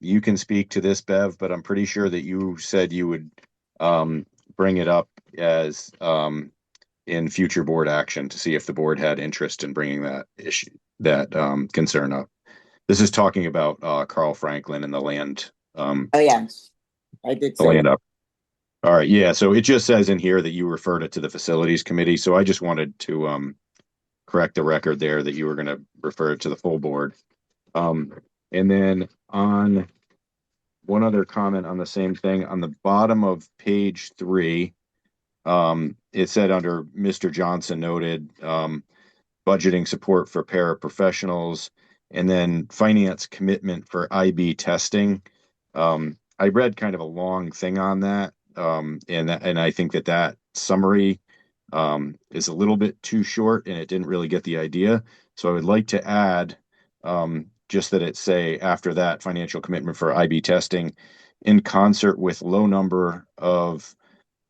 you can speak to this, Bev, but I'm pretty sure that you said you would bring it up as in future board action to see if the board had interest in bringing that concern up. This is talking about Carl Franklin and the land. Oh, yes, I did The say land that. up. All right, yeah. So it just says in here that you referred it to the Facilities Committee. So I just wanted to correct the record there that you were going to refer it to the full board. And then on one other comment on the same thing, on the bottom of page 3, it said under Mr. Johnson noted budgeting support for paraprofessionals, and then finance commitment for IB testing. I read kind of a long thing on that, and I think that summary is a little bit too short, and it didn't really get the idea. So I would like to add just that it say after that financial commitment for IB testing in concert with low number of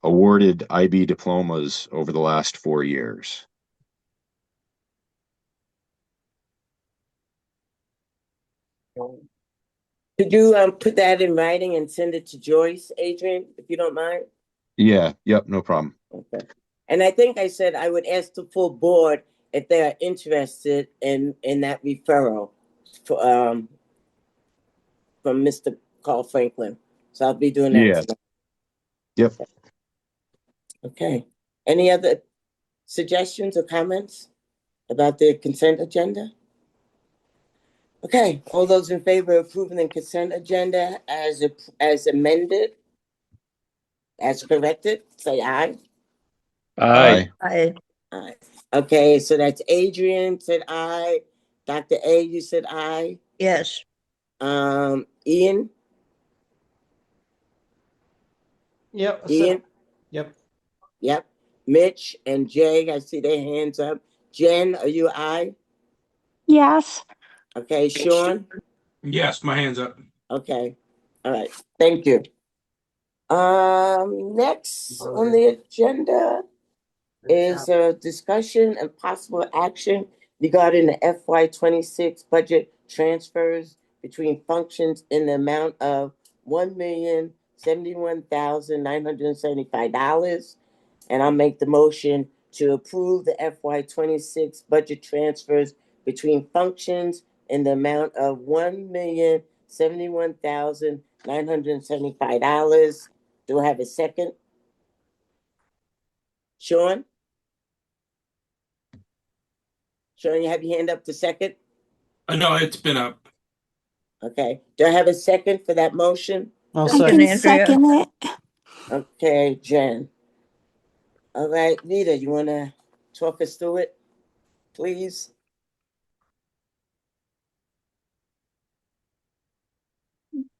awarded IB diplomas over the last 4 years. Could you put that in writing and send it to Joyce, Adrian, if you don't mind? Yeah, yep, no problem. Okay. And I think I said I would ask the full board if they are interested in that referral from Mr. Carl Franklin. So I'll be doing that Yeah. tonight. Yep. Okay. Any other suggestions or comments about the consent agenda? Okay, all those in favor of approving the consent agenda as amended, as corrected, say aye. Aye. Aye. Aye. Okay, so that's Adrian said aye. Dr. A, you said aye. Yes. Ian? Yep. Ian? Yep. Yep. Mitch and Jay, I see their hands up. Jen, are you aye? Yes. Okay, Sean? Yes, my hand's up. Okay. All right. Thank you. Next on the agenda is a discussion and possible action regarding the FY26 budget transfers between functions in the amount of $1,071,975. And I'll make the motion to approve the FY26 budget transfers between functions in the amount of $1,071,975. Do I have a second? Sean? Sean, you have your hand up to second? No, it's been up. Okay. Do I have a second for that motion? I'll I second. can second it. Okay, Jen. All right, Nita, you want to talk us through it, please?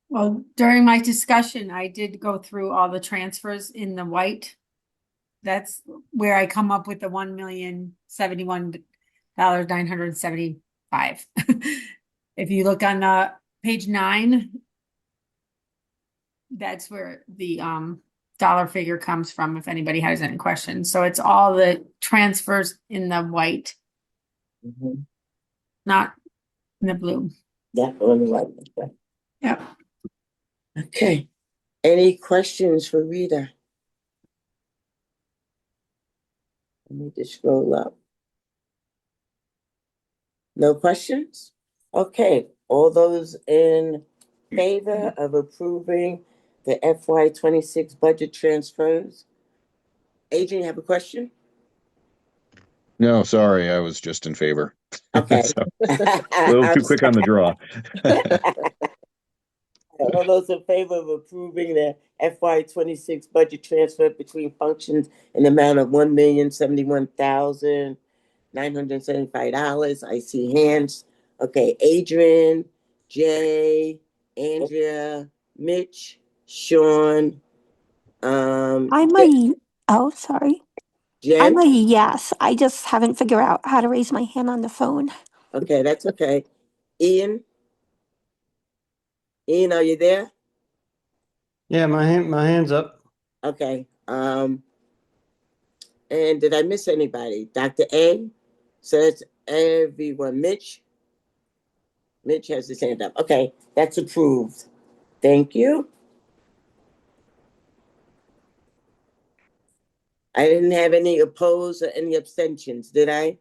Well, during my discussion, I did go through all the transfers in the white. That's where I come up with the $1,071,975. If you look on page 9, that's where the dollar figure comes from, if anybody has any questions. So it's all the transfers in the white, not in the blue. Yeah, only one. Okay. Yep. Okay. Any questions for Rita? Let me just scroll up. No questions? Okay. All those in favor of approving the FY26 budget transfers? Adrian, you have a question? No, sorry, I was just in favor. Okay. So, a little too quick on the draw. All those in favor of approving the FY26 budget transfer between functions in the amount of $1,071,975. I see hands. Okay, Adrian, Jay, Andrea, Mitch, Sean. I'm sorry. Jen. I'm a yes. I just haven't figured out how to raise my hand on the phone. Okay, that's okay. Ian. Ian, are you there? Yeah, my hand's up. Okay. And did I miss anybody? Dr. A says everyone. Mitch has his hand up. Okay, that's approved. Thank you. I didn't have any opposed or any abstentions, did I?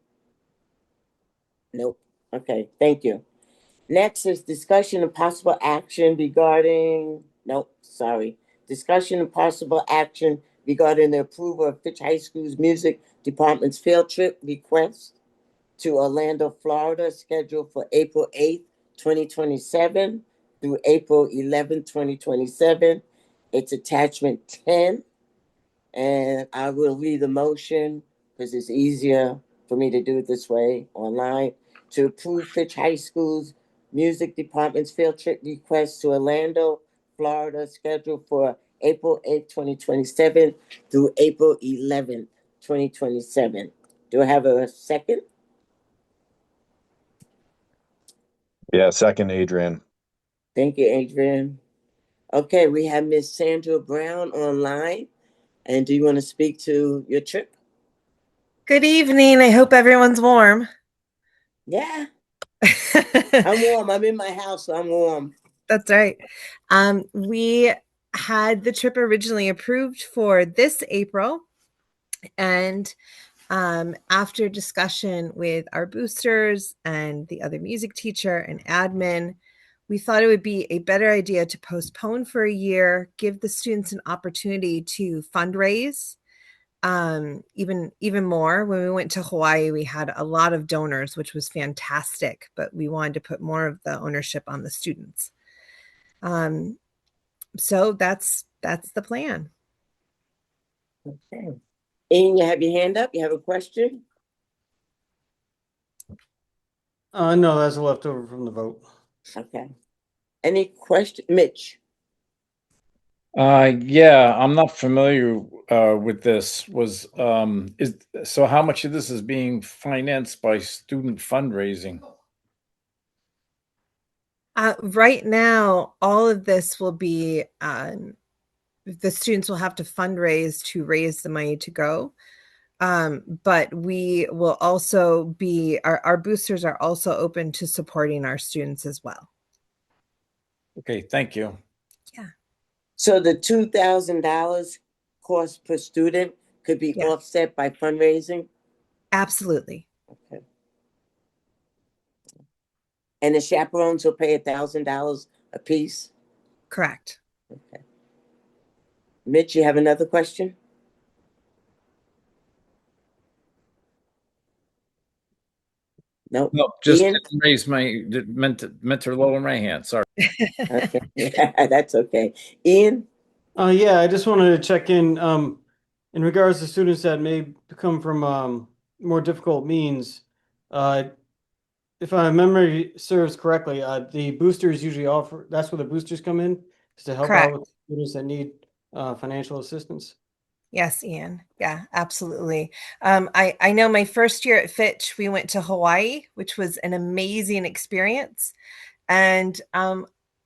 Nope. Okay, thank you. Next is discussion and possible action regarding, nope, sorry. Discussion and possible action regarding the approval of Fitch High School's music department's field trip request to Orlando, Florida, scheduled for April 8th, 2027 through April 11th, 2027. It's attachment 10. And I will read the motion because it's easier for me to do it this way online. To approve Fitch High School's music department's field trip request to Orlando, Florida, scheduled for April 8th, 2027 through April 11th, 2027. Do I have a second? Yeah, second, Adrian. Thank you, Adrian. Okay, we have Miss Sandra Brown online. And do you want to speak to your trip? Good evening. I hope everyone's warm. Yeah, I'm warm. I'm in my house, so I'm warm. That's right. We had the trip originally approved for this April, and after discussion with our boosters and the other music teacher and admin, we thought it would be a better idea to postpone for a year, give the students an opportunity to fundraise. Even more. When we went to Hawaii, we had a lot of donors, which was fantastic, but we wanted to put more of the ownership on the students. So that's the plan. Okay. Ian, you have your hand up. You have a question? No, that's a leftover from the vote. Okay. Any question? Mitch? Yeah, I'm not familiar with this. So how much of this is being financed by student fundraising? Right now, all of this will be the students will have to fundraise to raise the money to go. But we will also be our boosters are also open to supporting our students as well. Okay, thank you. Yeah. So the $2,000 cost per student could be offset by fundraising? Absolutely. Okay. And the chaperones will pay $1,000 a piece? Correct. Okay. Mitch, you have another question? Nope. No, just Ian? didn't raise meant to lower my hand. Sorry. Okay. Yeah, that's okay. Ian? Yeah, I just wanted to check in regards to students that may come from more difficult means. If my memory serves correctly, the boosters usually offer, that's where the boosters come in, is to help out Correct. with students that need financial assistance. Yes, Ian. Yeah, absolutely. I know my first year at Fitch, we went to Hawaii, which was an amazing experience. And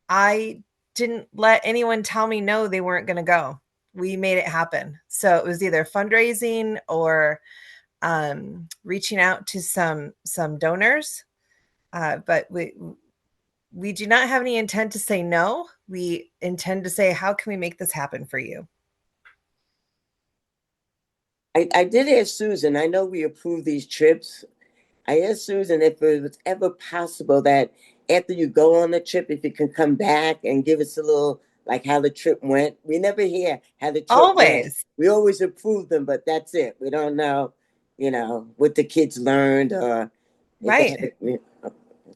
I didn't let anyone tell me no, they weren't going to go. We made it happen. So it was either fundraising or reaching out to some donors. But we do not have any intent to say no. We intend to say, how can we make this happen for you? I did ask Susan, I know we approved these trips. I asked Susan if it was ever possible that after you go on the trip, if you can come back and give us a little, like how the trip went. We never hear how the trip went. We always approve them, but that's it. We don't know, what the kids learned or. Right.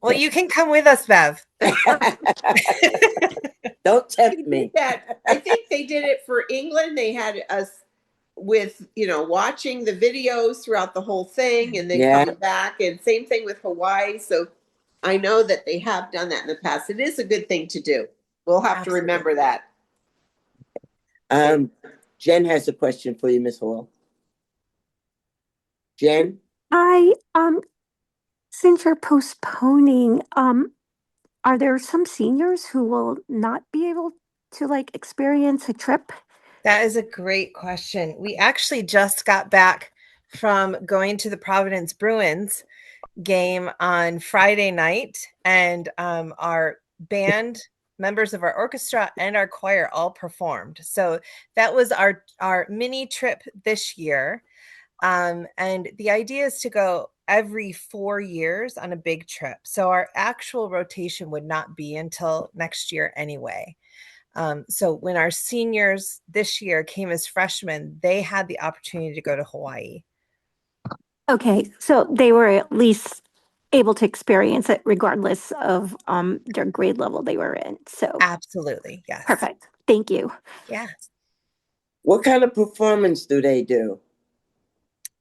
Well, you can come with us, Bev. Don't tempt me. I think they did it for England. They had us with watching the videos throughout the whole thing and then coming back, and same thing with Hawaii. So I know that they have done that in the past. It is a good thing to do. We'll have to remember that. Jen has a question for you, Miss Hall. Jen? Since you're postponing, are there some seniors who will not be able to like experience a trip? That is a great question. We actually just got back from going to the Providence Bruins game on Friday night, and our band, members of our orchestra, and our choir all performed. So that was our mini trip this year. And the idea is to go every 4 years on a big trip. So our actual rotation would not be until next year anyway. So when our seniors this year came as freshmen, they had the opportunity to go to Hawaii. Okay, so they were at least able to experience it regardless of their grade level they were in. So Absolutely, yes. perfect. Thank you. Yeah. What kind of performance do they do?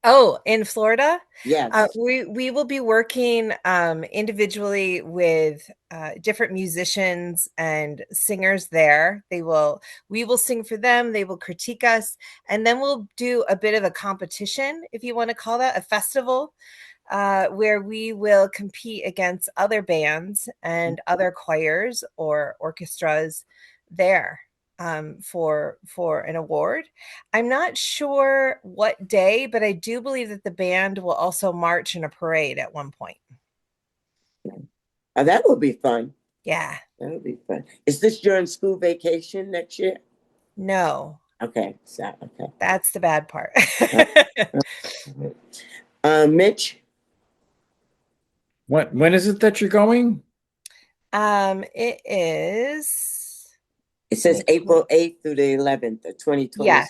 Oh, in Florida? Yes. We will be working individually with different musicians and singers there. We will sing for them, they will critique us, and then we'll do a bit of a competition, if you want to call that, a festival, where we will compete against other bands and other choirs or orchestras there for an award. I'm not sure what day, but I do believe that the band will also march in a parade at one point. Oh, that would be fun. Yeah. That would be fun. Is this during school vacation next year? No. Okay. So, okay. That's the bad part. Mitch? When is it that you're going? It is. It says April 8th through the 11th of 2027. Yes.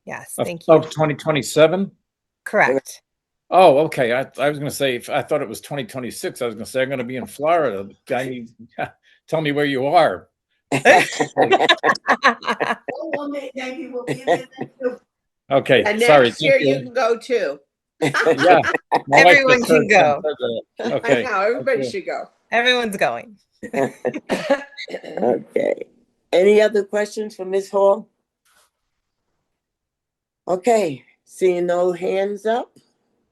Yes. Thank you. Of 2027? Correct. Oh, okay. I was going to say, if I thought it was 2026, I was going to say, I'm going to be in Florida. Tell me where you are. Okay. And Sorry. next year you can go too. Yeah. Everyone can go. Okay. I know, everybody should go. Everyone's going. Okay. Any other questions for Ms. Hall? Okay. Seeing no hands up.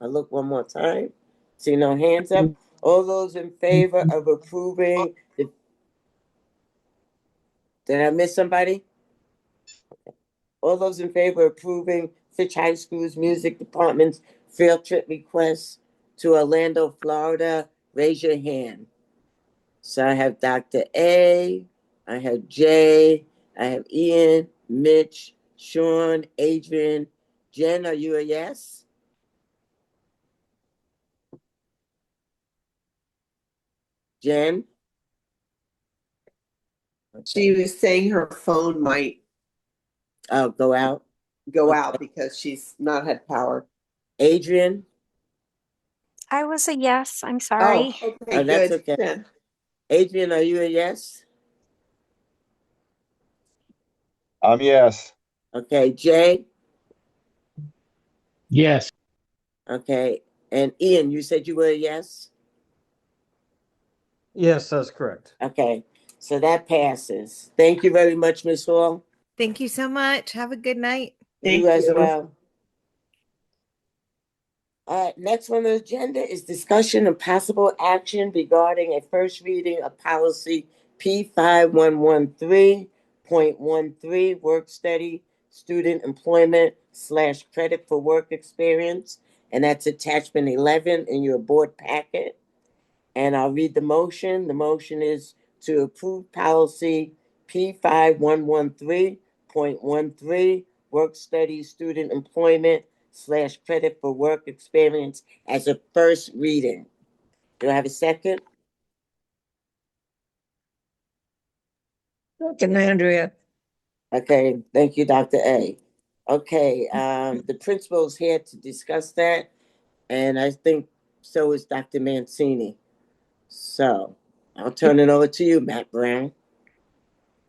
I look one more time. See no hands up. All those in favor of approving the... Did I miss somebody? Okay. All those in favor of approving Fitch High School's music department's field trip request to Orlando, Florida, raise your hand. So I have Dr. A, I have Jay, I have Ian, Mitch, Sean, Adrian. Jen, are you a yes? Jen? She was saying her phone might Go out. go out because she's not had power. Adrian? I was a yes. I'm sorry. Oh, okay, Oh, that's good. okay. Then. Adrian, are you a yes? Yes. Okay, Jay? Yes. Okay, and Ian, you said you were a yes? Yes, that's correct. Okay, so that passes. Thank you very much, Ms. Hall. Thank you so much. Have a good night. You as well. All right, next on the agenda is discussion and possible action regarding a first reading of policy P5113.13, work study, student employment / credit for work experience. And that's attachment 11 in your board packet. And I'll read the motion. The motion is to approve policy P5113.13, work study, student employment / credit for work experience as a first reading. Do I have a second? Second, Andrea. Okay, thank you, Dr. A. Okay, the principal's here to discuss that, and I think so is Dr. Mancini. So I'll turn it over to you, Matt Brown.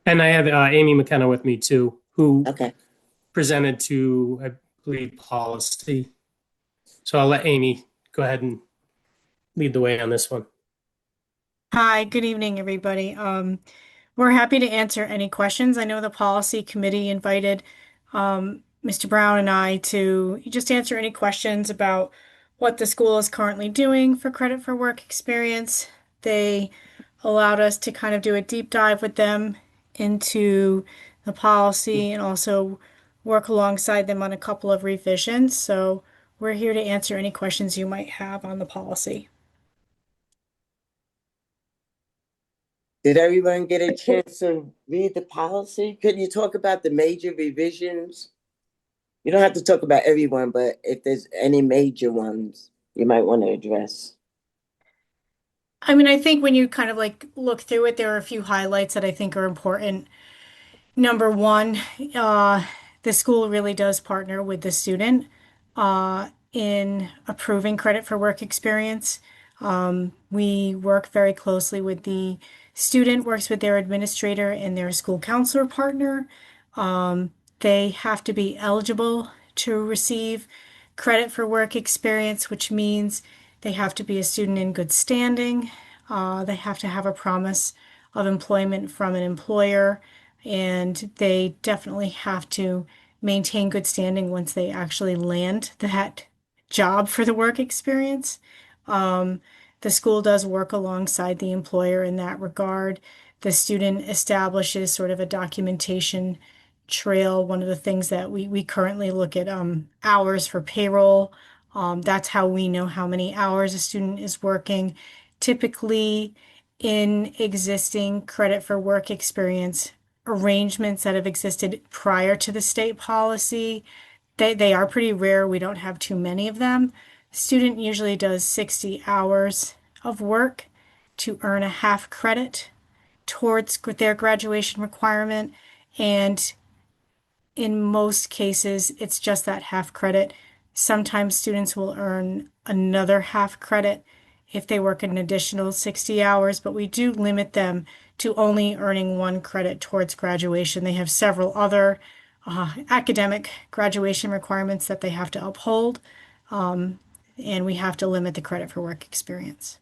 And I have Amy McKenna with me too, who Okay. presented to, I believe, policy. So I'll let Amy go ahead and lead the way on this one. Hi, good evening, everybody. We're happy to answer any questions. I know the policy committee invited Mr. Brown and I to just answer any questions about what the school is currently doing for credit for work experience. They allowed us to kind of do a deep dive with them into the policy and also work alongside them on a couple of revisions. So we're here to answer any questions you might have on the policy. Did everyone get a chance to read the policy? Could you talk about the major revisions? You don't have to talk about everyone, but if there's any major ones you might want to address. I mean, I think when you kind of like look through it, there are a few highlights that I think are important. Number one, the school really does partner with the student in approving credit for work experience. We work very closely with the student, works with their administrator and their school counselor partner. They have to be eligible to receive credit for work experience, which means they have to be a student in good standing. They have to have a promise of employment from an employer, and they definitely have to maintain good standing once they actually land that job for the work experience. The school does work alongside the employer in that regard. The student establishes sort of a documentation trail. One of the things that we currently look at hours for payroll. That's how we know how many hours a student is working. Typically, in existing credit for work experience arrangements that have existed prior to the state policy, they are pretty rare. We don't have too many of them. Student usually does 60 hours of work to earn a half credit towards their graduation requirement. And in most cases, it's just that half credit. Sometimes students will earn another half credit if they work an additional 60 hours, but we do limit them to only earning one credit towards graduation. They have several other academic graduation requirements that they have to uphold, and we have to limit the credit for work experience.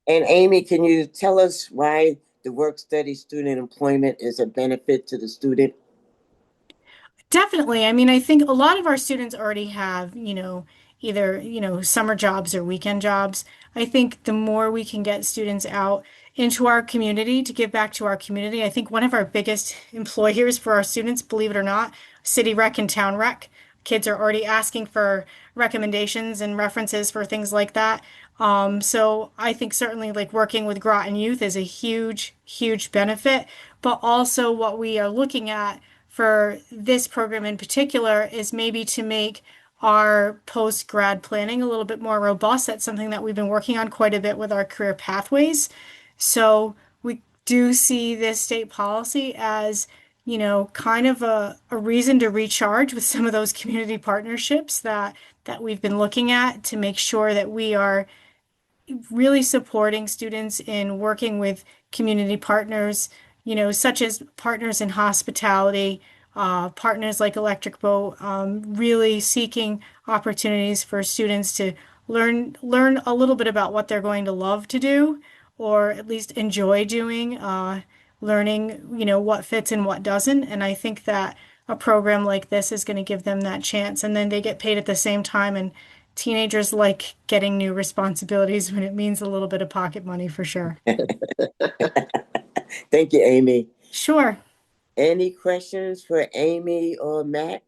And Amy, can you tell us why the work study student employment is a benefit to the student? Definitely. I mean, I think a lot of our students already have, either, summer jobs or weekend jobs. I think the more we can get students out into our community to give back to our community, I think one of our biggest employers for our students, believe it or not, City Rec and Town Rec. Kids are already asking for recommendations and references for things like that. So I think certainly like working with Groton Youth is a huge, huge benefit. But also what we are looking at for this program in particular is maybe to make our post-grad planning a little bit more robust. That's something that we've been working on quite a bit with our career pathways. So we do see this state policy as, kind of a reason to recharge with some of those community partnerships that we've been looking at to make sure that we are really supporting students in working with community partners, such as partners in hospitality, partners like Electric Boat, really seeking opportunities for students to learn a little bit about what they're going to love to do, or at least enjoy doing, learning, what fits and what doesn't. And I think that a program like this is going to give them that chance, and then they get paid at the same time. And teenagers like getting new responsibilities when it means a little bit of pocket money for sure. Thank you, Amy. Sure. Any questions for Amy or Matt?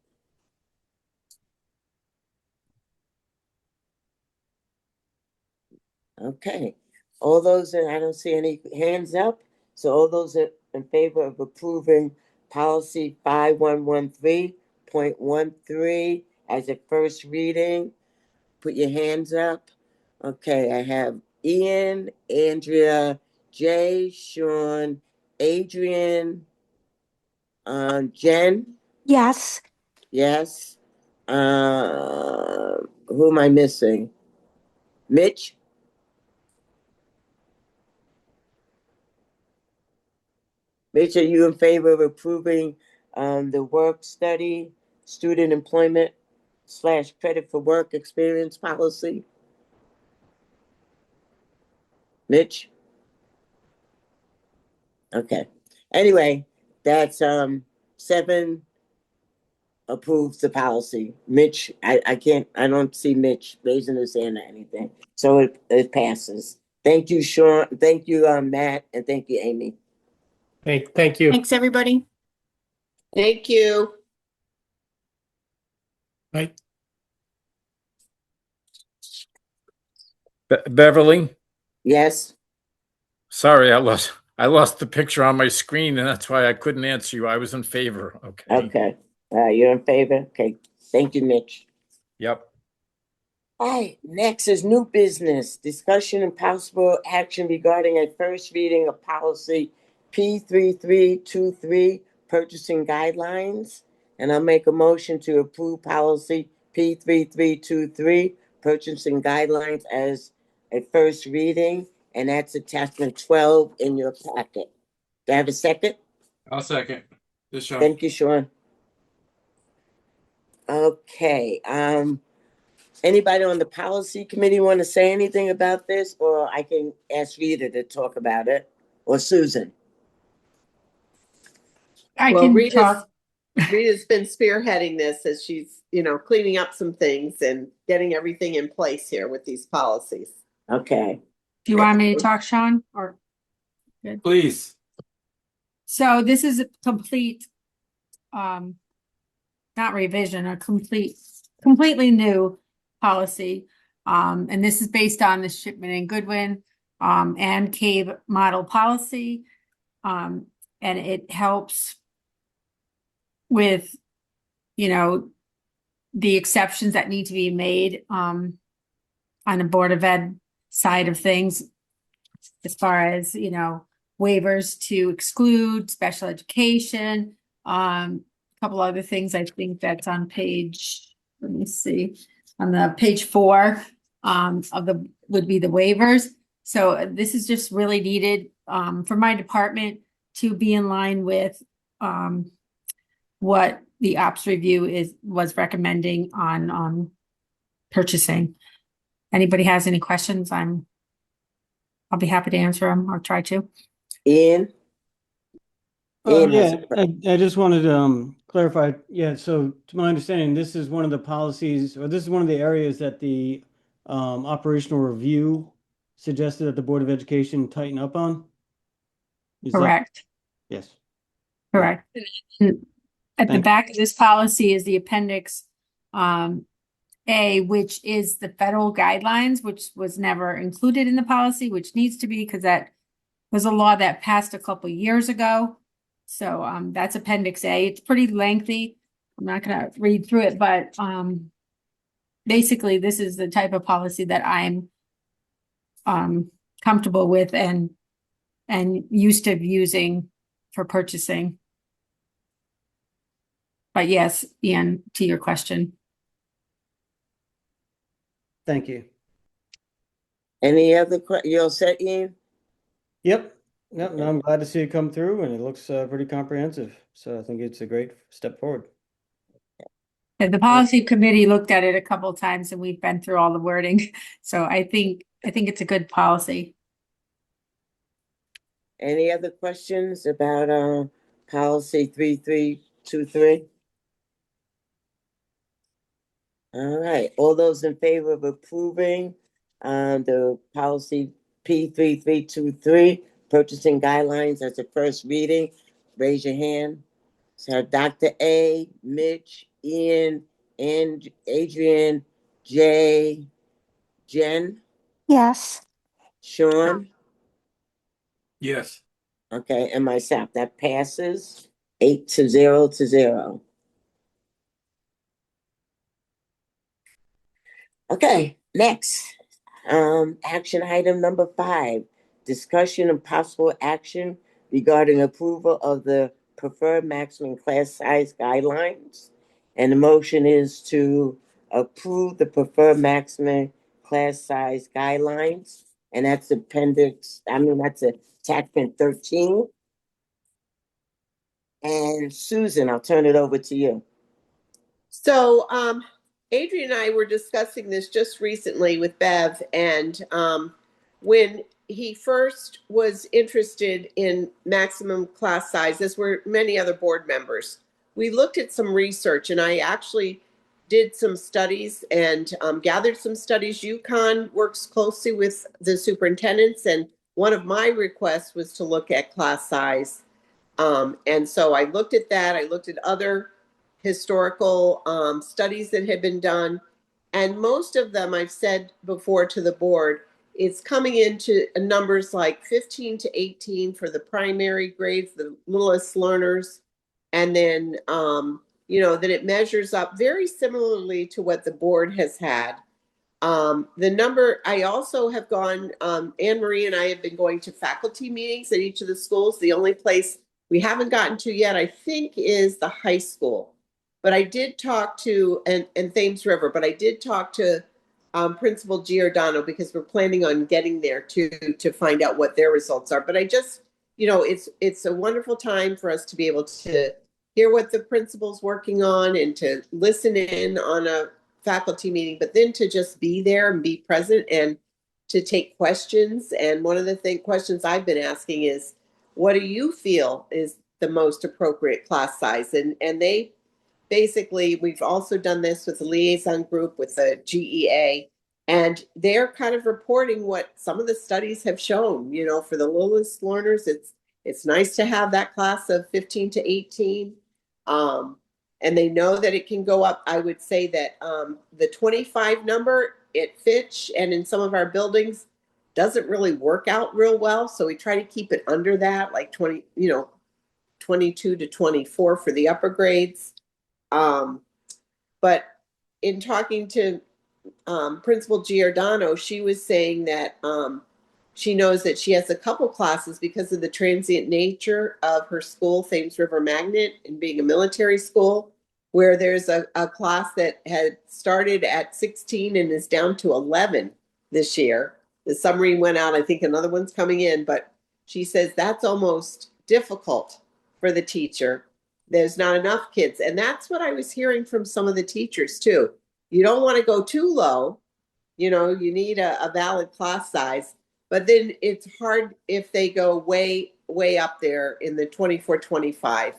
Okay. All those, I don't see any hands up. So all those in favor of approving policy 5113.13 as a first reading, put your hands up. Okay, I have Ian, Andrea, Jay, Sean, Adrian, Jen. Yes. Yes. Who am I missing? Mitch? Mitch, are you in favor of approving the work study, student employment / credit for work experience policy? Mitch? Okay. Anyway, that's 7 approves the policy. Mitch, I don't see Mitch raising his hand or anything. So it passes. Thank you, Sean. Thank you, Matt, and thank you, Amy. Thank you. Thanks, everybody. Thank you. Bye. Beverly, Yes? sorry, I lost the picture on my screen, and that's why I couldn't answer you. I was in favor. Okay. Okay. You're in favor? Okay. Thank you, Mitch. Yep. All right, next is new business, discussion and possible action regarding a first reading of policy P3323, purchasing guidelines. And I'll make a motion to approve policy P3323, purchasing guidelines as a first reading, and that's attachment 12 in your packet. Do I have a second? I'll second. This Sean. Thank you, Sean. Okay, anybody on the policy committee want to say anything about this, or I can ask Rita to talk about it, or Susan? I Well, can talk. Rita's been spearheading this as she's, cleaning up some things and getting everything in place here with these policies. Okay. Do you want me to talk, Sean? Or good. Please. So this is a complete, not revision, a completely new policy. And this is based on the Shipman and Goodwin, and Cave model policy. And it helps with, the exceptions that need to be made, on the Board of Ed side of things, as far as, waivers to exclude special education, a couple other things. I think that's on page, let me see, on the page 4, would be the waivers. So this is just really needed, for my department to be in line with, what the ops review was recommending on, purchasing. Anybody has any questions? I'll be happy to answer them or try to. Ian? Ian has Yeah, a I just wanted to clarify. Yeah, so to my understanding, this is one of the policies, or this is one of the areas that the operational review suggested that the Board of Education tighten up on? Is that- Correct. Yes. Correct. At the back of this policy is the appendix, A, which is the federal guidelines, which was never included in the policy, which needs to be, because that was a law that passed a couple years ago. So that's appendix A. It's pretty lengthy. I'm not gonna read through it, but basically this is the type of policy that I'm comfortable with and used to using for purchasing. But yes, Ian, to your question. Thank you. Any other you all set, Ian? Yep. Yep. No, I'm glad to see it come through, and it looks pretty comprehensive. So I think it's a great step forward. And the policy committee looked at it a couple of times, and we've been through all the wording. So I think it's a good policy. Any other questions about policy 3323? All right, all those in favor of approving the policy P3323, purchasing guidelines as a first reading, raise your hand. So Dr. A, Mitch, Ian, and Adrian, Jay, Jen, Yes. Sean, Yes. okay, and myself. That passes 8-0. Okay, next. Action item number 5, discussion and possible action regarding approval of the preferred maximum class size guidelines. And the motion is to approve the preferred maximum class size guidelines. And that's that's attachment 13. And Susan, I'll turn it over to you. So, Adrian and I were discussing this just recently with Bev, and when he first was interested in maximum class size, as were many other board members, we looked at some research, and I actually did some studies and gathered some studies. UConn works closely with the superintendents, and one of my requests was to look at class size. And so I looked at that. I looked at other historical studies that had been done. And most of them, I've said before to the board, it's coming into numbers like 15 to 18 for the primary grades, the littlest learners. And then, that it measures up very similarly to what the board has had. The number, I also have gone, Anne Marie and I have been going to faculty meetings at each of the schools. The only place we haven't gotten to yet, I think, is the high school. But I did talk to, and Thames River, but I did talk to Principal Giordano because we're planning on getting there to find out what their results are. But I just, it's a wonderful time for us to be able to hear what the principal's working on and to listen in on a faculty meeting, but then to just be there and be present and to take questions. And one of the questions I've been asking is, what do you feel is the most appropriate class size? And they basically, we've also done this with the liaison group with the GEA, and they're kind of reporting what some of the studies have shown. For the littlest learners, it's nice to have that class of 15 to 18. And they know that it can go up. I would say that the 25 number at Fitch and in some of our buildings doesn't really work out real well. So we try to keep it under that, like 22 to 24 for the upper grades. But in talking to Principal Giordano, she was saying that she knows that she has a couple classes because of the transient nature of her school, Thames River Magnet, and being a military school, where there's a class that had started at 16 and is down to 11 this year. The submarine went out. I think another one's coming in, but she says that's almost difficult for the teacher. There's not enough kids. And that's what I was hearing from some of the teachers too. You don't want to go too low. You need a valid class size. But then it's hard if they go way, way up there in the 24, 25.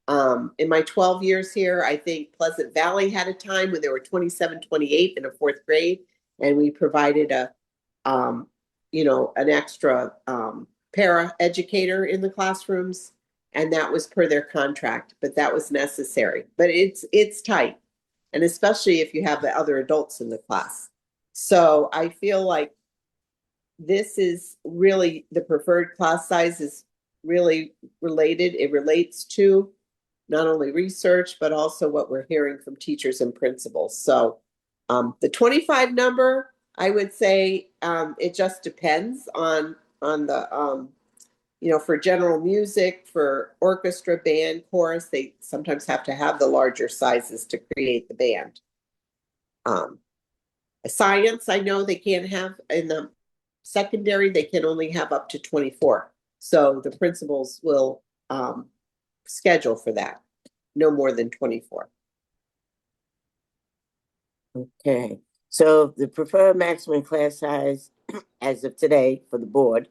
In my 12 years here, I think Pleasant Valley had a time when there were 27, 28 in a fourth grade. And we provided an extra para educator in the classrooms. And that was per their contract, but that was necessary. But it's tight. And especially if you have the other adults in the class. So I feel like this is really the preferred class size is really related. It relates to not only research, but also what we're hearing from teachers and principals. So the 25 number, I would say it just depends on the, for general music, for orchestra, band, chorus, they sometimes have to have the larger sizes to create the band. Science, I know they can't have in the secondary, they can only have up to 24. So the principals will schedule for that, no more than 24. Okay, so the preferred maximum class size as of today for the board,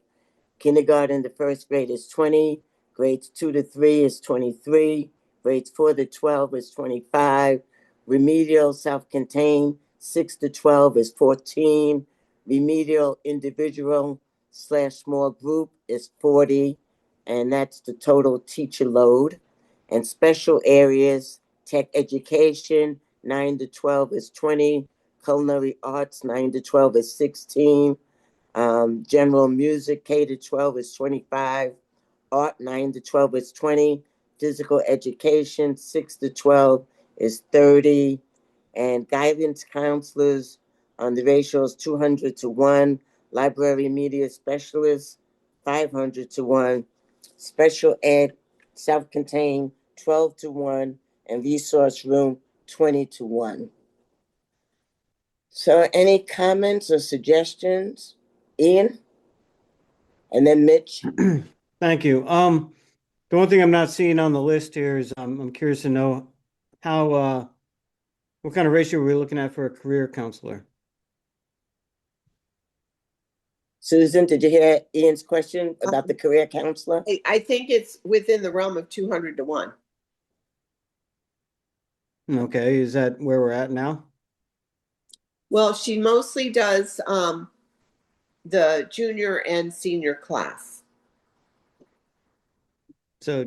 kindergarten to first grade is 20, grades 2 to 3 is 23, grades 4 to 12 is 25, remedial self-contained 6 to 12 is 14, remedial individual / small group is 40, and that's the total teacher load. And special areas, tech education 9 to 12 is 20, culinary arts 9 to 12 is 16, general music K to 12 is 25, art 9 to 12 is 20, physical education 6 to 12 is 30, and guidance counselors on the ratio is 200 to 1, library media specialists 500 to 1, special ed self-contained 12 to 1, and resource room 20 to 1. So any comments or suggestions? Ian? And then Mitch? Thank you. The one thing I'm not seeing on the list here is I'm curious to know how what kind of ratio are we looking at for a career counselor? Susan, did you hear Ian's question about the career counselor? I think it's within the realm of 200 to 1. Okay, is that where we're at now? Well, she mostly does the junior and senior class. So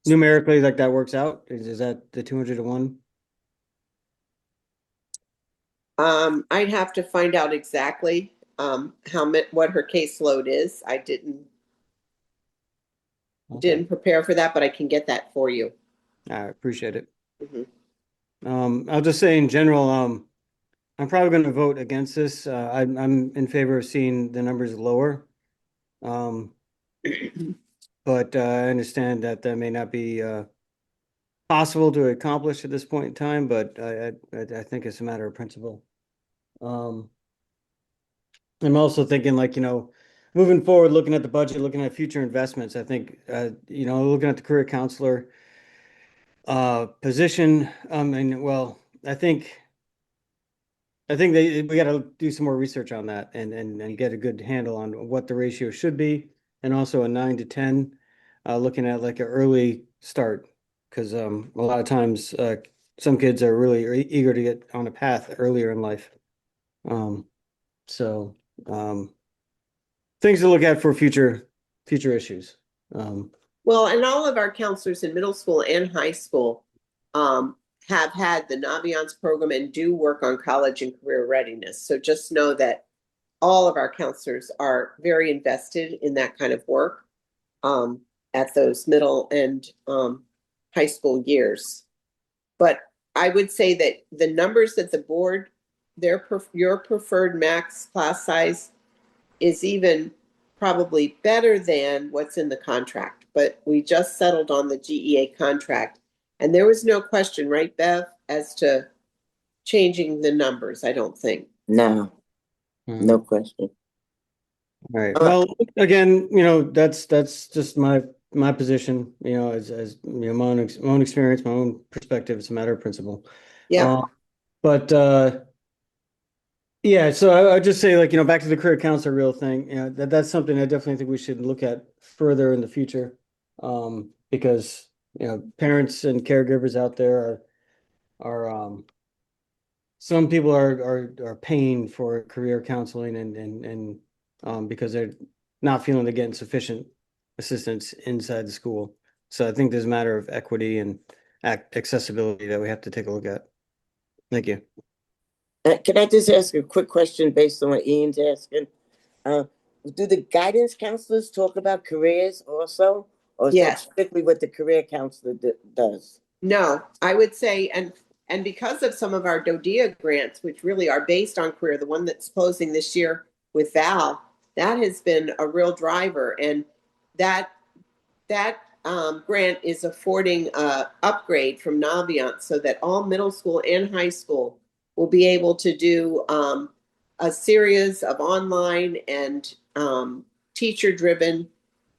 numerically, like that works out? Is that the 200 to 1? I'd have to find out exactly what her caseload is. I didn't prepare for that, but I can get that for you. I appreciate it. Mhm. I'll just say in general, I'm probably going to vote against this. I'm in favor of seeing the numbers lower. But I understand that that may not be possible to accomplish at this point in time, but I think it's a matter of principle. I'm also thinking like, moving forward, looking at the budget, looking at future investments, I think, looking at the career counselor position, and well, I think we got to do some more research on that and get a good handle on what the ratio should be, and also a 9 to 10, looking at like an early start, because a lot of times some kids are really eager to get on a path earlier in life. So things to look at for future issues. Well, and all of our counselors in middle school and high school have had the Naviance program and do work on college and career readiness. So just know that all of our counselors are very invested in that kind of work at those middle and high school years. But I would say that the numbers that the board, your preferred max class size is even probably better than what's in the contract. But we just settled on the GEA contract, and there was no question, right, Bev, as to changing the numbers, I don't think. No, no question. All right. Well, again, that's just my position, as my own experience, my own perspective. It's a matter of principle. Yeah. But yeah, so I would just say, like, back to the career counselor real thing, that's something I definitely think we should look at further in the future. Because, parents and caregivers out there are some people are paying for career counseling and because they're not feeling they're getting sufficient assistance inside the school. So I think there's a matter of equity and accessibility that we have to take a look at. Thank you. Can I just ask a quick question based on what Ian's asking? Do the guidance counselors talk about careers also? Or is that Yes. strictly what the career counselor does? No, I would say, and because of some of our DODEA grants, which really are based on career, the one that's closing this year with Val, that has been a real driver, and that grant is affording a upgrade from Naviance so that all middle school and high school will be able to do a series of online and teacher-driven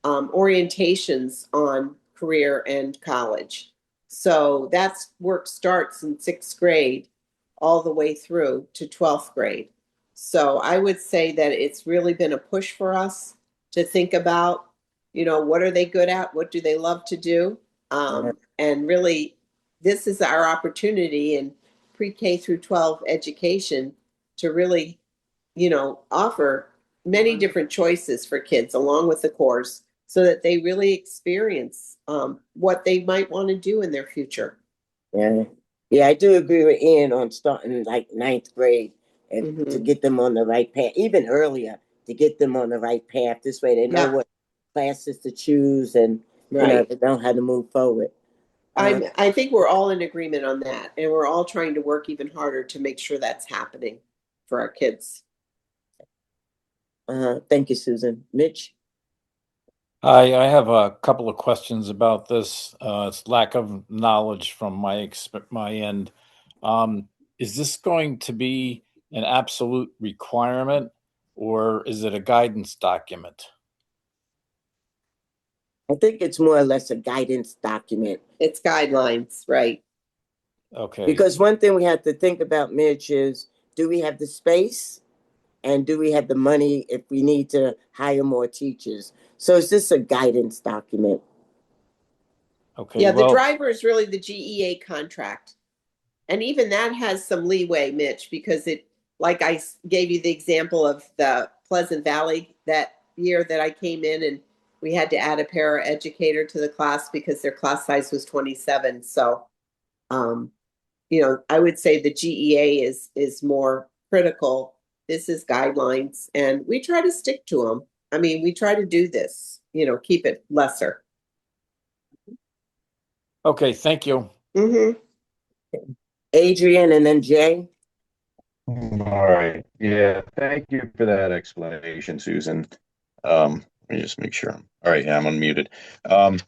orientations on career and college. So that's work starts in 6th grade all the way through to 12th grade. So I would say that it's really been a push for us to think about, what are they good at? What do they love to do? And really, this is our opportunity in pre-K through 12 education to really, offer many different choices for kids along with the course so that they really experience what they might want to do in their future. Yeah. Yeah, I do agree with Ian on starting like 9th grade and to get them on the right path, even earlier to get them on the right path. This way they know what classes to choose and they know how to move forward. I think we're all in agreement on that, and we're all trying to work even harder to make sure that's happening for our kids. Thank you, Susan. Mitch? I have a couple of questions about this. It's lack of knowledge from my end. Is this going to be an absolute requirement, or is it a guidance document? I think it's more or less a guidance document. It's guidelines, right? Okay. Because one thing we have to think about, Mitch, is do we have the space and do we have the money if we need to hire more teachers? So it's just a guidance document. Okay. Yeah, the driver is really the GEA contract. And even that has some leeway, Mitch, because it, like I gave you the example of the Pleasant Valley that year that I came in and we had to add a para educator to the class because their class size was 27. So, I would say the GEA is more critical. This is guidelines, and we try to stick to them. I mean, we try to do this, keep it lesser. Okay, thank you. Mm-hmm. Adrian and then Jay. All right. Yeah, thank you for that explanation, Susan. Let me just make sure all right. Yeah, I'm unmuted. I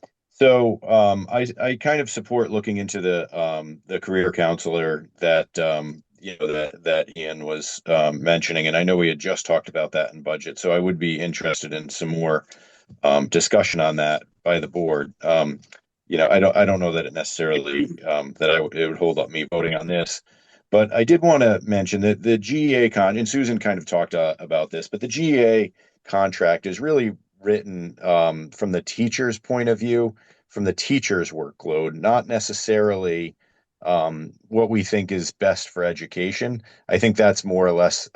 kind of support looking into the career counselor that that Ian was mentioning, and I know we had just talked about that in budget, so I would be interested in some more discussion on that by the board. I don't know that it necessarily it would hold up me voting on this, but I did want to mention that the GEA and Susan kind of talked about this, but the GEA contract is really written from the teacher's point of view, from the teacher's workload, not necessarily what we think is best for education. I think that's more or less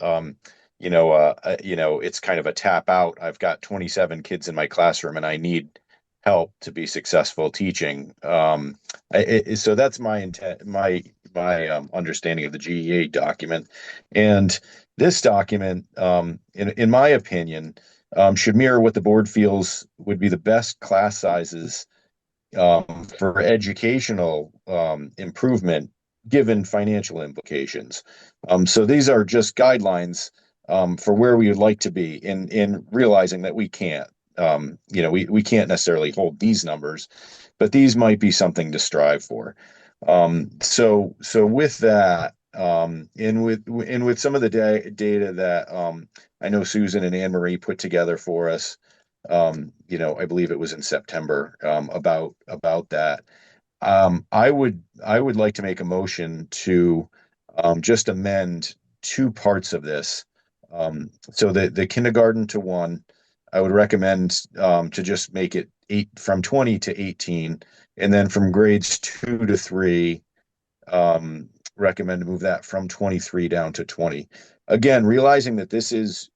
it's kind of a tap out. I've got 27 kids in my classroom and I need help to be successful teaching. So that's my intent, my understanding of the GEA document. And this document, in my opinion, should mirror what the board feels would be the best class sizes for educational improvement given financial implications. So these are just guidelines for where we would like to be in realizing that we can't. We can't necessarily hold these numbers, but these might be something to strive for. So with that, and with some of the data that I know Susan and Anne Marie put together for us, I believe it was in September, about that. I would like to make a motion to just amend two parts of this. So the kindergarten to 1, I would recommend to just make it 8 from 20 to 18, and then from grades 2 to 3, recommend to move that from 23 down to 20. Again, realizing that this is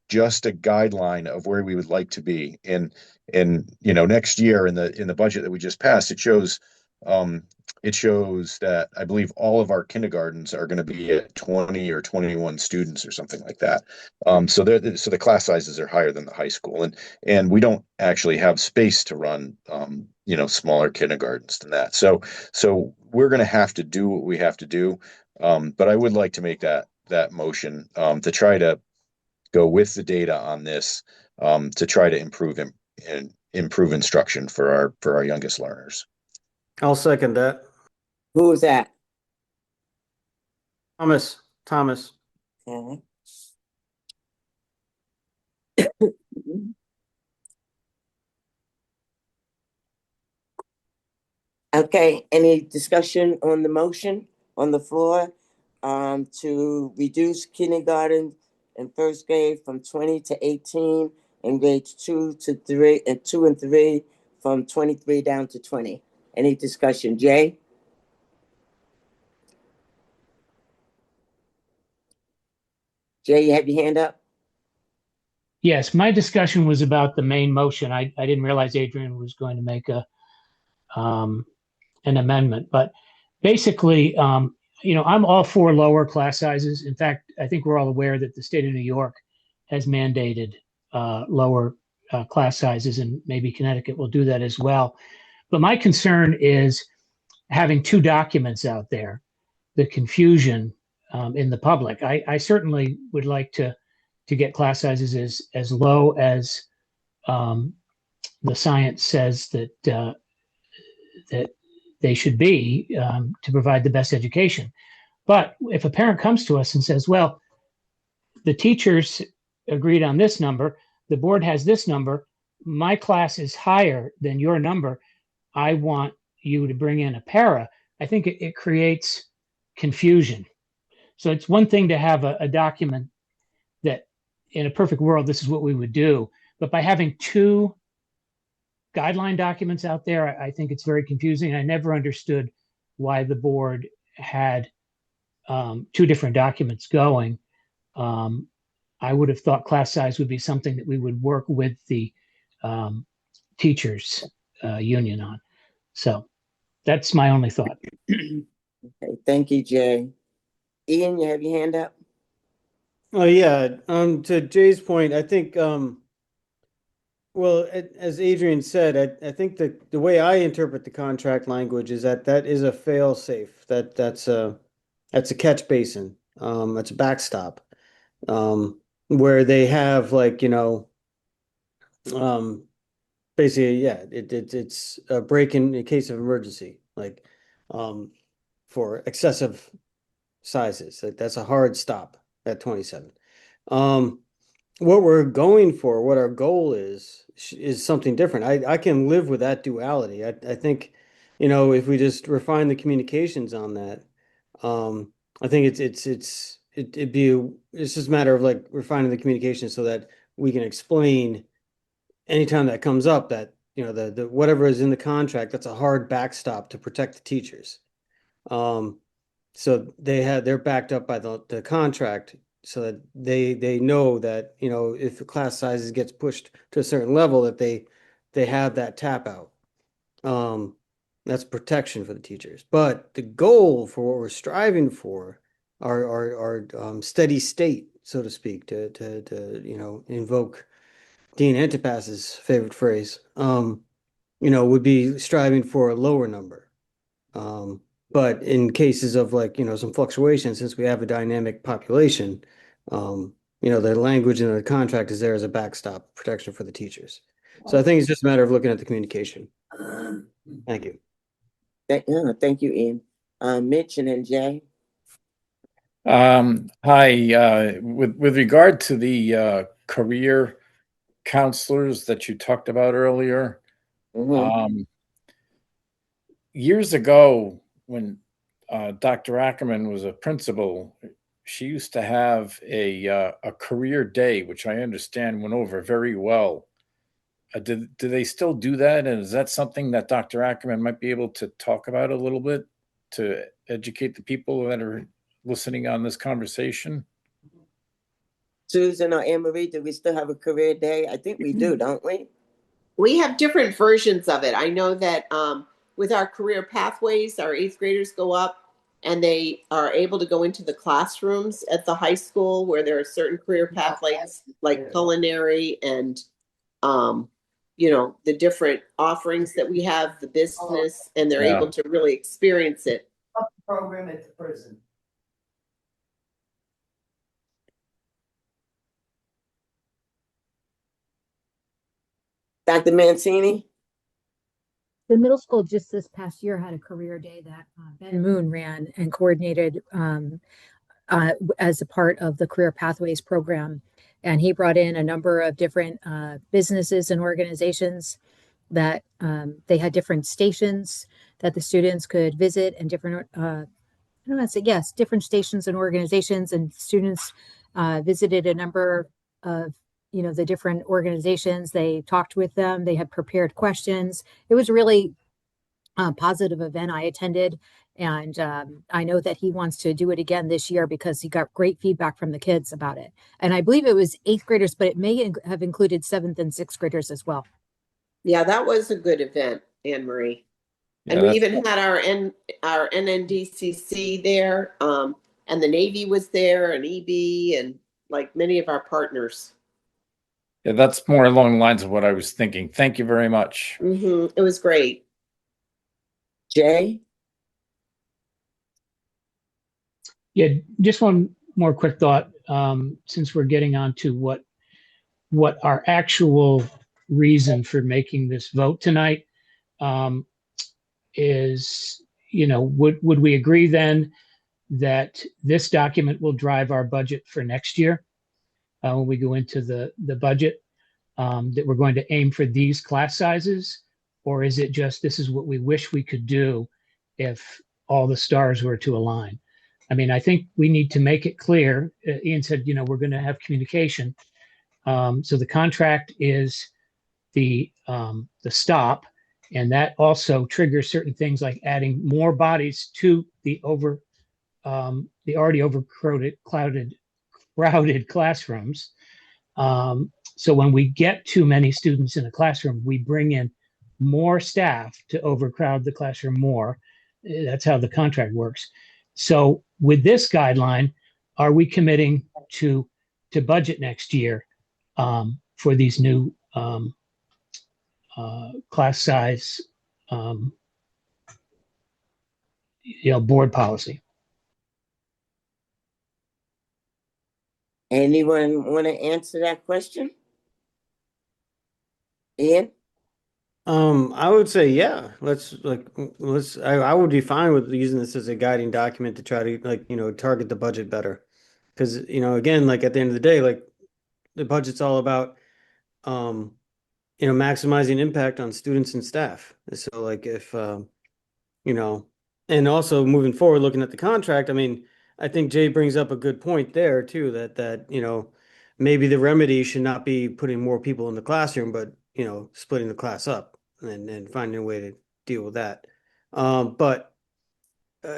just a guideline of where we would like to be. And next year in the budget that we just passed, it shows that I believe all of our kindergartens are going to be at 20 or 21 students or something like that. So the class sizes are higher than the high school, and we don't actually have space to run smaller kindergartens than that. So we're going to have to do what we have to do. But I would like to make that motion to try to go with the data on this to try to improve instruction for our youngest learners. I'll second that. Who was that? Thomas. Okay. Okay, any discussion on the motion on the floor to reduce kindergarten and first grade from 20 to 18 and grades 2 to 3 and 2 and 3 from 23 down to 20? Any discussion? Jay? Jay, you have your hand up? Yes, my discussion was about the main motion. I didn't realize Adrian was going to make an amendment, but basically, I'm all for lower class sizes. In fact, I think we're all aware that the state of New York has mandated lower class sizes, and maybe Connecticut will do that as well. But my concern is having two documents out there, the confusion in the public. I certainly would like to get class sizes as low as the science says that they should be to provide the best education. But if a parent comes to us and says, well, the teachers agreed on this number, the board has this number, my class is higher than your number, I want you to bring in a para, I think it creates confusion. So it's one thing to have a document that in a perfect world, this is what we would do. But by having two guideline documents out there, I think it's very confusing. I never understood why the board had two different documents going. I would have thought class size would be something that we would work with the teachers union on. So that's my only thought. Okay, thank you, Jay. Ian, you have your hand up? Oh yeah. To Jay's point, I think well, as Adrian said, I think the way I interpret the contract language is that that is a fail safe. That's a catch basin. That's a backstop. Where they have like, um, basically, yeah, it's a break in case of emergency, like for excessive sizes. Like that's a hard stop at 27. What we're going for, what our goal is something different. I can live with that duality. I think, if we just refine the communications on that, I think it's just a matter of like refining the communication so that we can explain anytime that comes up that, the whatever is in the contract, that's a hard backstop to protect the teachers. So they're backed up by the contract so that they know that, if the class sizes gets pushed to a certain level, that they have that tap out. That's protection for the teachers. But the goal for what we're striving for are steady state, so to speak, to invoke Dean Antipas's favorite phrase, would be striving for a lower number. But in cases of like, some fluctuation, since we have a dynamic population, the language in the contract is there as a backstop protection for the teachers. So I think it's just a matter of looking at the communication. Thank you. Thank you, Ian. Mitch and then Jay. Hi, with regard to the career counselors that you talked about earlier, years ago when Dr. Ackerman was a principal, she used to have a career day, which I understand went over very well. Do they still do that? And is that something that Dr. Ackerman might be able to talk about a little bit to educate the people that are listening on this conversation? Susan or Anne Marie, do we still have a career day? I think we do, don't we? We have different versions of it. I know that with our career pathways, our 8th graders go up and they are able to go into the classrooms at the high school where there are certain career pathways like culinary and the different offerings that we have, the business, and they're able to really experience it. Program at the prison. Dr. Mancini? The middle school just this past year had a career day that Ben Moon ran and coordinated as a part of the Career Pathways program. And he brought in a number of different businesses and organizations that they had different stations that the students could visit and different, I don't want to say, yes, different stations and organizations, and students visited a number of the different organizations. They talked with them. They had prepared questions. It was really a positive event. I attended, and I know that he wants to do it again this year because he got great feedback from the kids about it. And I believe it was 8th graders, but it may have included 7th and 6th graders as well. Yeah, that was a good event, Anne Marie. And we even had our NNDCC there, and the Navy was there, and EB, and like many of our partners. Yeah, that's more along the lines of what I was thinking. Thank you very much. It was great. Jay? Yeah, just one more quick thought. Since we're getting on to what our actual reason for making this vote tonight is, would we agree then that this document will drive our budget for next year when we go into the budget, that we're going to aim for these class sizes? Or is it just this is what we wish we could do if all the stars were to align? I mean, I think we need to make it clear. Ian said, we're going to have communication. So the contract is the stop, And that also triggers certain things like adding more bodies to the already crowded classrooms. So when we get too many students in a classroom, we bring in more staff to overcrowd the classroom more. That's how the contract works. So with this guideline, are we committing to budget next year for these new class size, board policy? Anyone want to answer that question? Ian? I would say, yeah, I would be fine with using this as a guiding document to try to, target the budget better. Because, again, like at the end of the day, like the budget's all about, maximizing impact on students and staff. So like if, you know, and also moving forward, looking at the contract, I mean, I think Jay brings up a good point there too, that maybe the remedy should not be putting more people in the classroom, but, splitting the class up and finding a way to deal with that. But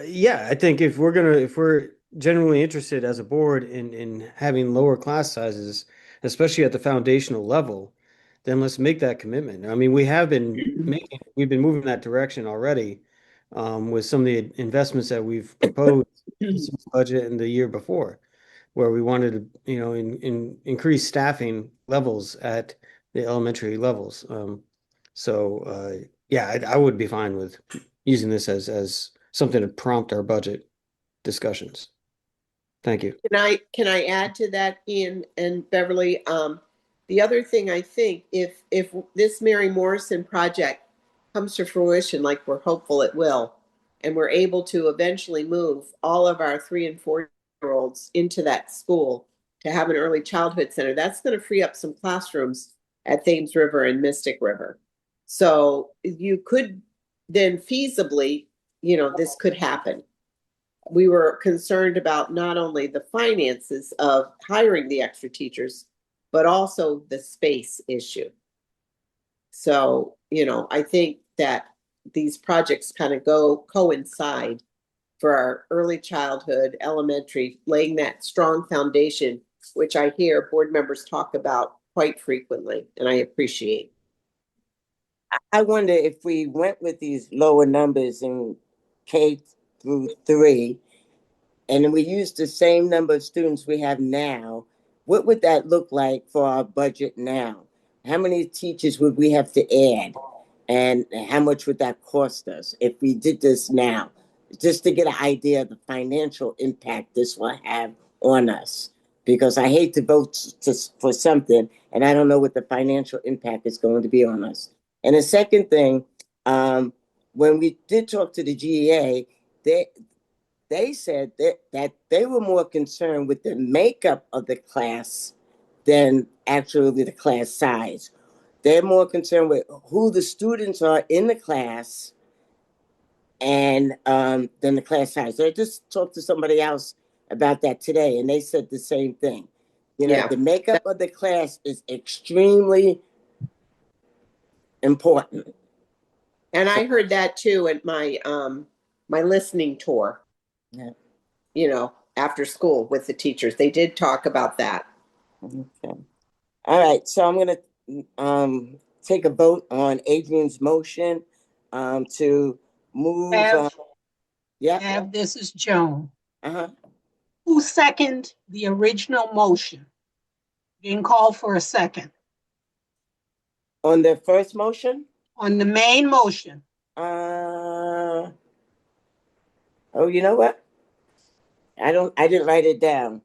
yeah, I think if we're genuinely interested as a board in having lower class sizes, especially at the foundational level, then let's make that commitment. I mean, we've been moving in that direction already, with some of the investments that we've proposed in this budget and the year before, where we wanted to, increase staffing levels at the elementary levels. Yeah, I would be fine with using this as something to prompt our budget discussions. Thank you. Can I add to that, Ian and Beverly? The other thing I think, if this Mary Morrison project comes to fruition, like we're hopeful it will, and we're able to eventually move all of our 3 and 4-year-olds into that school to have an early childhood center, that's going to free up some classrooms at Thames River and Mystic River. So you could then feasibly, this could happen. We were concerned about not only the finances of hiring the extra teachers, but also the space issue. So, I think that these projects kind of coincide for our early childhood, elementary, laying that strong foundation, which I hear board members talk about quite frequently, and I appreciate. I wonder if we went with these lower numbers in K through 3, and then we used the same number of students we have now, what would that look like for our budget now? How many teachers would we have to add? And how much would that cost us if we did this now? Just to get an idea of the financial impact this will have on us. Because I hate to vote for something, and I don't know what the financial impact is going to be on us. And the second thing, when we did talk to the GEA, they said that they were more concerned with the makeup of the class than actually the class size. They're more concerned with who the students are in the class and than the class size. I just talked to somebody else about that today, and they said the same thing. The makeup of the class is extremely important. And I heard that too at my my listening tour. Yeah. After school with the teachers. They did talk about that. Okay. All right. So I'm going to take a vote on Adrian's motion to move. This is Joan. Uh-huh. Who seconded the original motion? Didn't call for a second. On the first motion? On the main motion. Oh, you know what? I didn't write it down.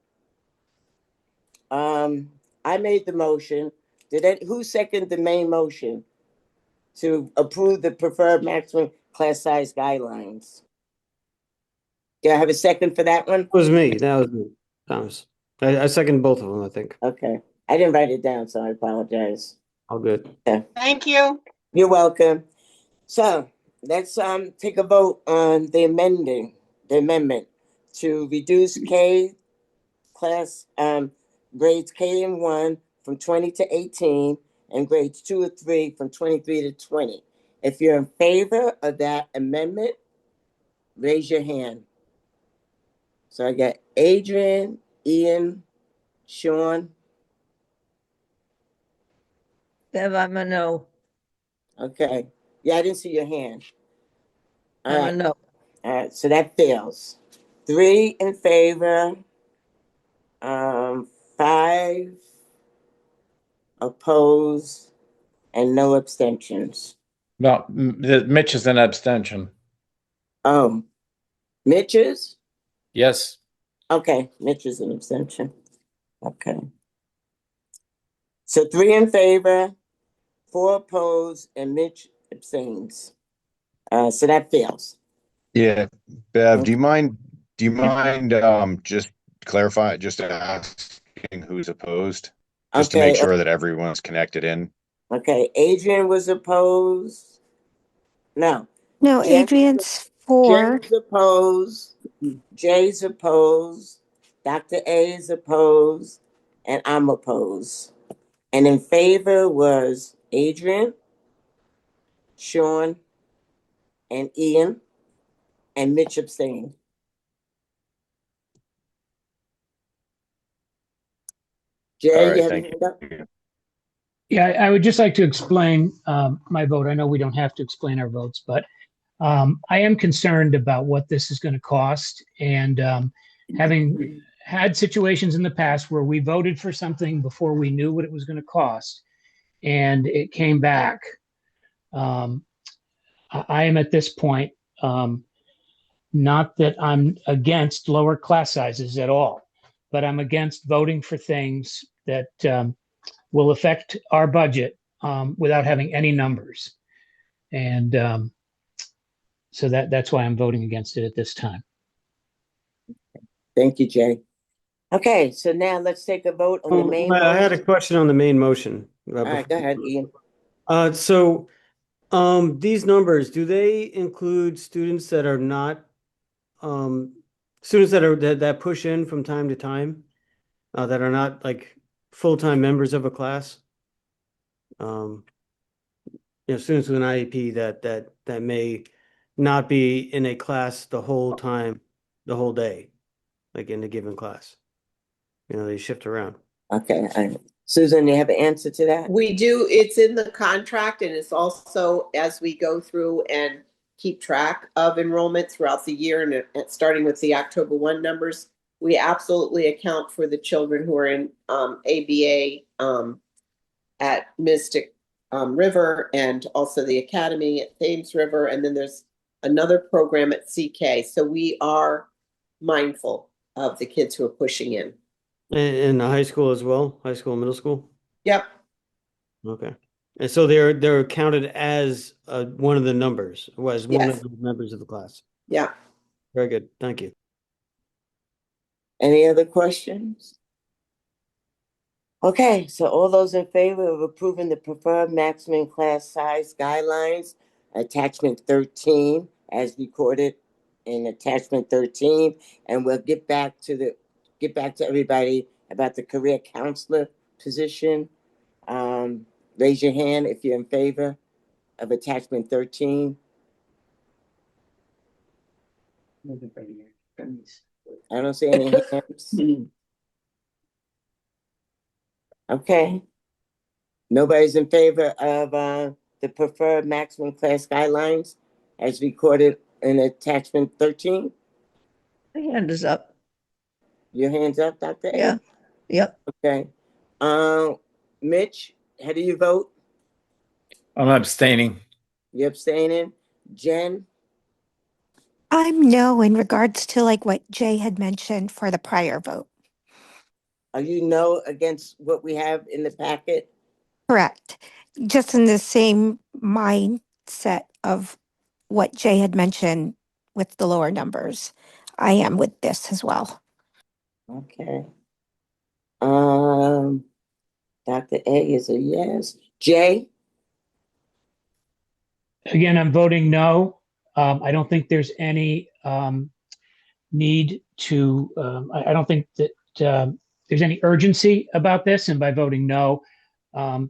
I made the motion. Who seconded the main motion to approve the preferred maximum class size guidelines? Do I have a second for that one? That was me, Thomas. I second both of them, I think. Okay. I didn't write it down, so I apologize. All good. Yeah. Thank you. You're welcome. So let's take a vote on the amendment to reduce K class grades K and 1 from 20 to 18 and grades 2 or 3 from 23 to 20. If you're in favor of that amendment, raise your hand. So I got Adrian, Ian, Sean. Bev, I'm a no. Okay. Yeah, I didn't see your hand. All I'm a right. no. All right. So that fails. 3 in favor. 5 opposed, and no abstentions. No, Mitch is an abstention. Mitch's? Yes. Okay, Mitch is an abstention. Okay. So 3 in favor, 4 opposed, and Mitch abstains. So that fails. Yeah, Bev, Okay. do you mind just clarify, just asking who's opposed? Just to make Okay. sure that everyone's connected in. Okay. Adrian was opposed. No. No, Jen, Adrian's Jen for. was opposed. Jay's opposed. Dr. A is opposed. And I'm opposed. And in favor was Adrian, Sean, and Ian, and Mitch abstained. All Jay, you right, have your thank hand up? you. Yeah, I would just like to explain my vote. I know we don't have to explain our votes, but I am concerned about what this is going to cost. And having had situations in the past where we voted for something before we knew what it was going to cost, and it came back, I am at this point, not that I'm against lower class sizes at all, but I'm against voting for things that will affect our budget without having any numbers. And so that's why I'm voting against it at this time. Thank you, Jay. Okay, so now let's take a vote on the main I had a motion. question on the main motion. All right, go ahead, Ian. So, these numbers, do they include students that are not, students that push in from time to time, that are not like full-time members of a class? Students with an IEP that may not be in a class the whole time, the whole day, like in a given class. They shift around. Okay, Susan, you have an answer to that? We do, it's in the contract, and it's also as we go through and keep track of enrollment throughout the year, and starting with the October 1 numbers, we absolutely account for the children who are in ABA at Mystic River, and also the Academy at Thames River, and then there's another program at CK. So we are mindful of the kids who are pushing in. In the high school as well, high school, middle school? Yep. Okay. And so they're counted as one of the numbers, was one of Yes. the members of the class. Yeah. Very good. Thank you. Any other questions? Okay, so all those in favor of approving the preferred maximum class size guidelines, attachment 13, as recorded in attachment 13, and we'll get back to everybody about the career counselor position. Raise your hand if you're in favor of attachment 13. I don't see any hands. Okay. Nobody's in favor of the preferred maximum class guidelines as recorded in attachment 13? My hand is up. Your hand's up, Dr. A? Yeah. Yep. Okay. Mitch, how do you vote? I'm abstaining. You abstaining? Jen? I'm no in regards to like what Jay had mentioned for the prior vote. Are you no against what we have in the packet? Correct. Just in the same mindset of what Jay had mentioned with the lower numbers. I am with this as well. Okay. Dr. A is a yes. Jay? Again, I'm voting no. I don't think there's any need to, I don't think that there's any urgency about this. And by voting no, I'll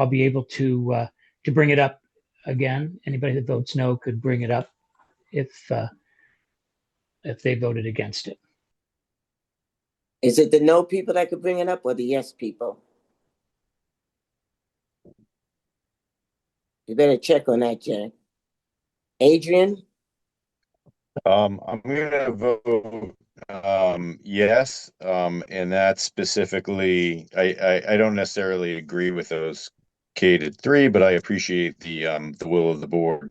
be able to to bring it up again. Anybody that votes no could bring it up if they voted against it. Is it the no people that could bring it up or the yes people? You better check on that, Jen. Adrian? I'm gonna vote yes, and that's specifically I don't necessarily agree with those K to 3, but I appreciate the will of the board.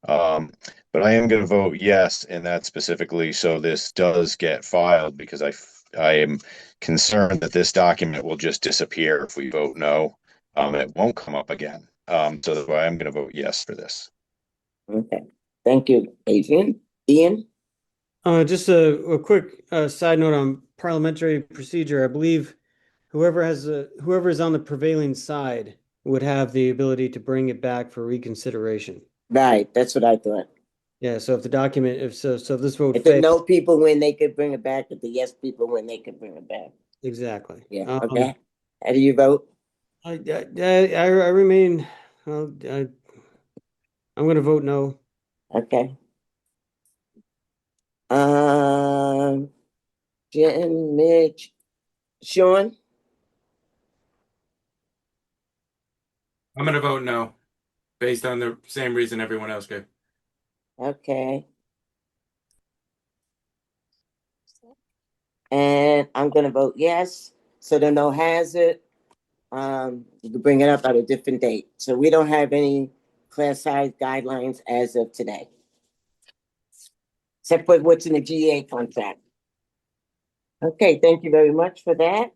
But I am gonna vote yes, and that's specifically so this does get filed because I am concerned that this document will just disappear if we vote no. It won't come up again. So that's why I'm gonna vote yes for this. Okay. Thank you, Adrian. Ian? Just a quick side note on parliamentary procedure. I believe whoever is on the prevailing side would have the ability to bring it back for reconsideration. Right, that's what I thought. Yeah, so if the document, if this vote If the fails, no people win, they could bring it back. If the yes people win, they could bring it back. exactly. Yeah, okay. How do you vote? I remain, well, I'm going to vote no. Okay. Jen, Mitch, Sean? I'm gonna vote no, based on the same reason everyone else gave. Okay. And I'm gonna vote yes. So the no has it. You can bring it up at a different date. So we don't have any class size guidelines as of today. Except for what's in the GA contract. Okay, thank you very much for that.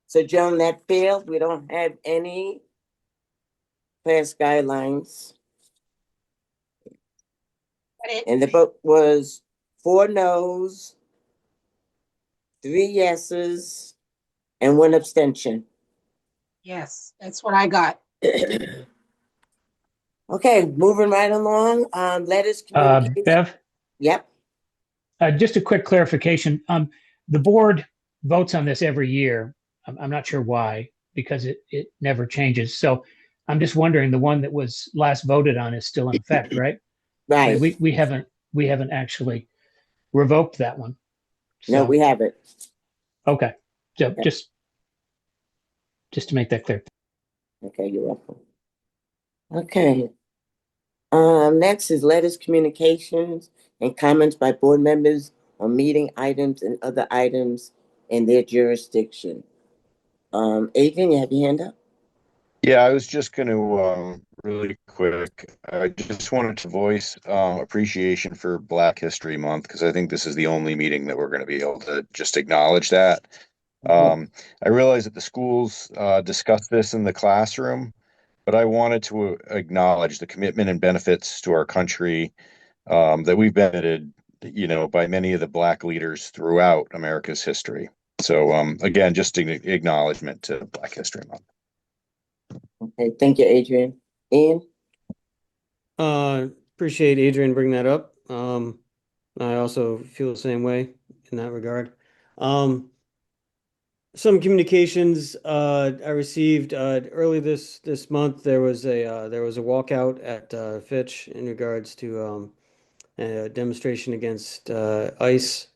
So Joan, that failed. We don't have any class guidelines. And the vote was 4 noes, 3 yeses, and 1 abstention. Yes, that's what I got. Okay, moving right along. Letters, communication. Bev? Yep. Just a quick clarification. The board votes on this every year. I'm not sure why, because it never changes. So I'm just wondering, the one that was last voted on is still in effect, right? Right. I mean, we haven't actually revoked that one. No, So, we haven't. okay. So just to make that clear. Okay, you're welcome. Okay. Next is letters, communications, and comments by board members on meeting items and other items in their jurisdiction. Adrian, you have your hand up? Yeah, I was just going to really quick. I just wanted to voice appreciation for Black History Month because I think this is the only meeting that we're going to be able to just acknowledge that. I realize that the schools discuss this in the classroom, but I wanted to acknowledge the commitment and benefits to our country that we've benefited, by many of the Black leaders throughout America's history. So again, just an acknowledgement to Black History Month. Okay, thank you, Adrian. Ian? Appreciate Adrian bringing that up. I also feel the same way in that regard. Some communications I received early this month. There was a walkout at Fitch in regards to a demonstration against ICE,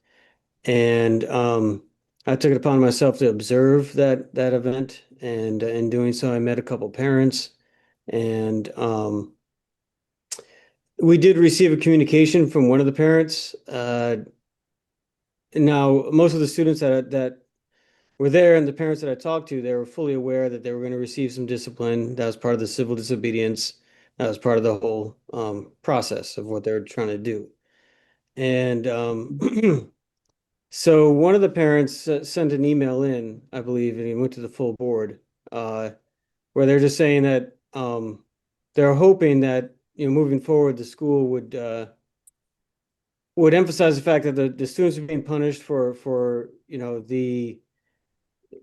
and I took it upon myself to observe that event. And in doing so, I met a couple parents, and we did receive a communication from one of the parents. Now, most of the students that were there and the parents that I talked to, they were fully aware that they were going to receive some discipline. That was part of the civil disobedience. That was part of the whole process of what they were trying to do. And so one of the parents sent an email in, I believe, and he went to the full board, where they're just saying that they're hoping that moving forward, the school would emphasize the fact that the students are being punished for the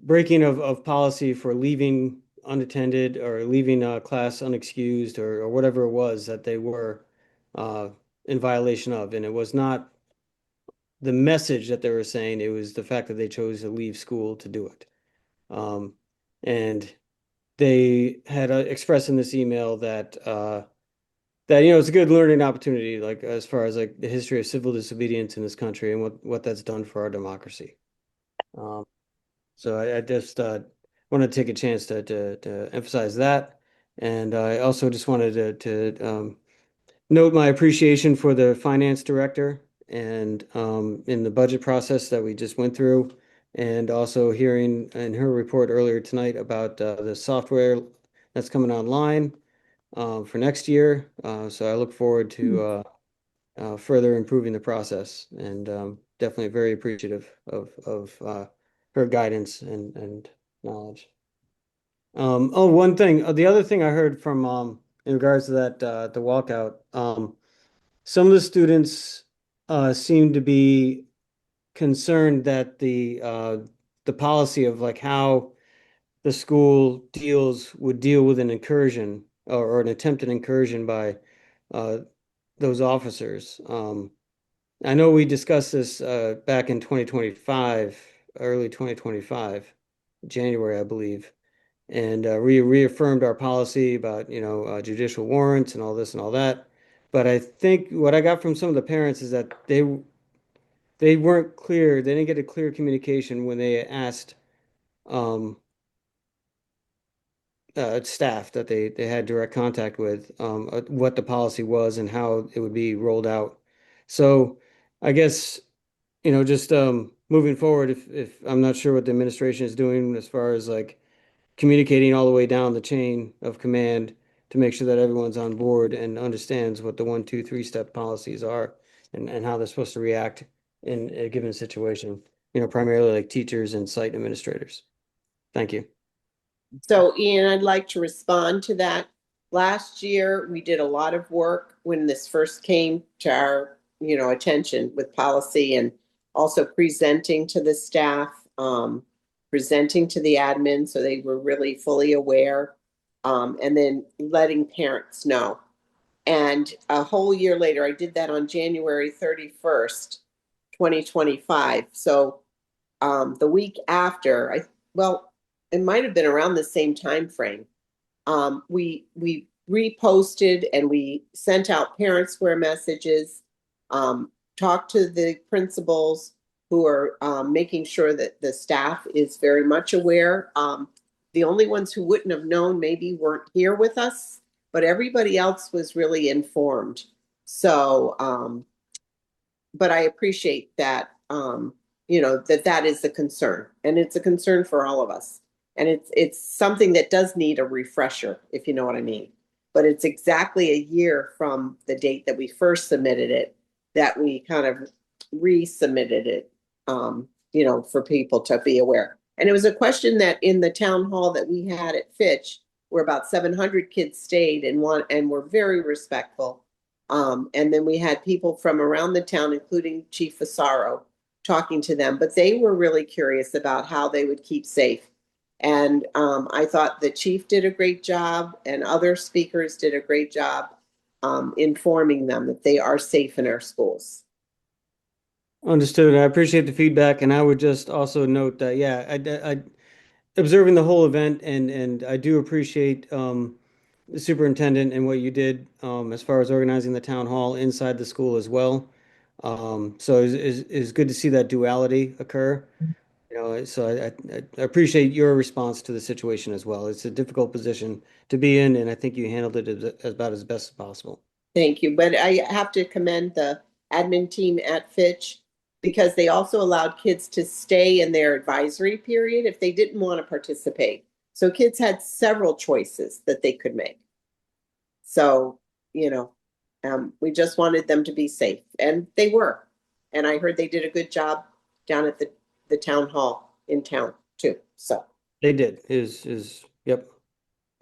breaking of policy for leaving unattended or leaving class unexcused or whatever it was that they were in violation of. And it was not the message that they were saying, it was the fact that they chose to leave school to do it. And they had expressed in this email that it's a good learning opportunity, like as far as like the history of civil disobedience in this country and what that's done for our democracy. So I just want to take a chance to emphasize that, and I also just wanted to note my appreciation for the finance director and in the budget process that we just went through, and also hearing in her report earlier tonight about the software that's coming online for next year. So I look forward to further improving the process, and definitely very appreciative of her guidance and knowledge. One thing, the other thing I heard from in regards to that the walkout, some of the students seem to be concerned that the policy of like how the school would deal with an incursion or an attempted incursion by uh, those officers. I know we discussed this back in 2025, early 2025, January, I believe, and we reaffirmed our policy about, judicial warrants and all this and all that. But I think what I got from some of the parents is that they weren't clear. They didn't get a clear communication when they asked um, staff that they had direct contact with what the policy was and how it would be rolled out. So I guess, just moving forward, if I'm not sure what the administration is doing as far as like communicating all the way down the chain of command to make sure that everyone's on board and understands what the 1, 2, 3-step policies are and how they're supposed to react in a given situation, primarily like teachers and site administrators. Thank you. So Ian, I'd like to respond to that. Last year, we did a lot of work when this first came to our, attention with policy and also presenting to the staff, presenting to the admin so they were really fully aware, and then letting parents know. And a whole year later, I did that on January 31st, 2025. So the week after, it might have been around the same time frame. We reposted and we sent out parent square messages, talked to the principals who are making sure that the staff is very much aware. The only ones who wouldn't have known maybe weren't here with us, but everybody else was really informed. So, but I appreciate that, that is the concern, and it's a concern for all of us. And it's something that does need a refresher, if you know what I mean. But it's exactly a year from the date that we first submitted it that we kind of resubmitted it, for people to be aware. And it was a question that in the town hall that we had at Fitch, where about 700 kids stayed and were very respectful. And then we had people from around the town, including Chief Fasaro, talking to them, but they were really curious about how they would keep safe. And I thought the chief did a great job and other speakers did a great job informing them that they are safe in our schools. Understood. I appreciate the feedback, and I would just also note that, I observing the whole event, and I do appreciate the superintendent and what you did as far as organizing the town hall inside the school as well. So it's good to see that duality occur. So I appreciate your response to the situation as well. It's a difficult position to be in, and I think you handled it about as best as possible. Thank you. But I have to commend the admin team at Fitch because they also allowed kids to stay in their advisory period if they didn't want to participate. So kids had several choices that they could make. So, we just wanted them to be safe, and they were. And I heard they did a good job down at the town hall in town too. So they did. Yep.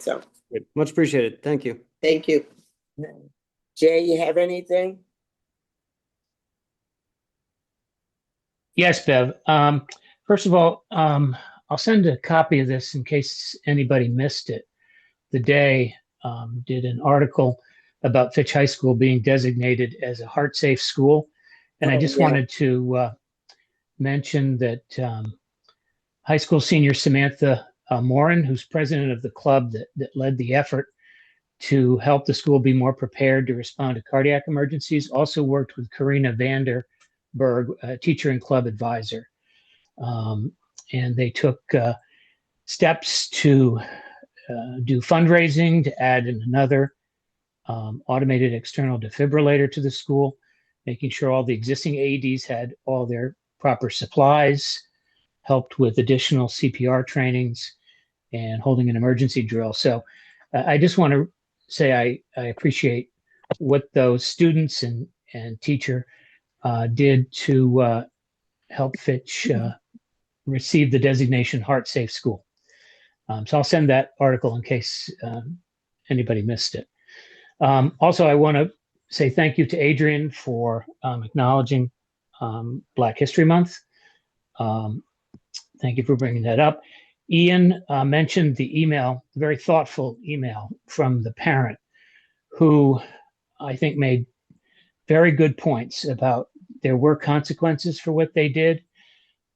So good. Much appreciated. Thank you. Thank you. Jay, you have anything? Yes, Bev. First of all, I'll send a copy of this in case anybody missed it. The Day did an article about Fitch High School being designated as a heart-safe school. And I just wanted to mention that high school senior Samantha Morin, who's president of the club that led the effort to help the school be more prepared to respond to cardiac emergencies. Also worked with Karina Vanderberg, a teacher and club advisor. And they took steps to do fundraising to add in another automated external defibrillator to the school, making sure all the existing AEDs had all their proper supplies, helped with additional CPR trainings, and holding an emergency drill. So I just want to say I appreciate what those students and teacher did to help Fitch receive the designation Heart Safe School. So I'll send that article in case anybody missed it. Also, I want to say thank you to Adrian for acknowledging Black History Month. Thank you for bringing that up. Ian mentioned the email, very thoughtful email from the parent who I think made very good points about there were consequences for what they did,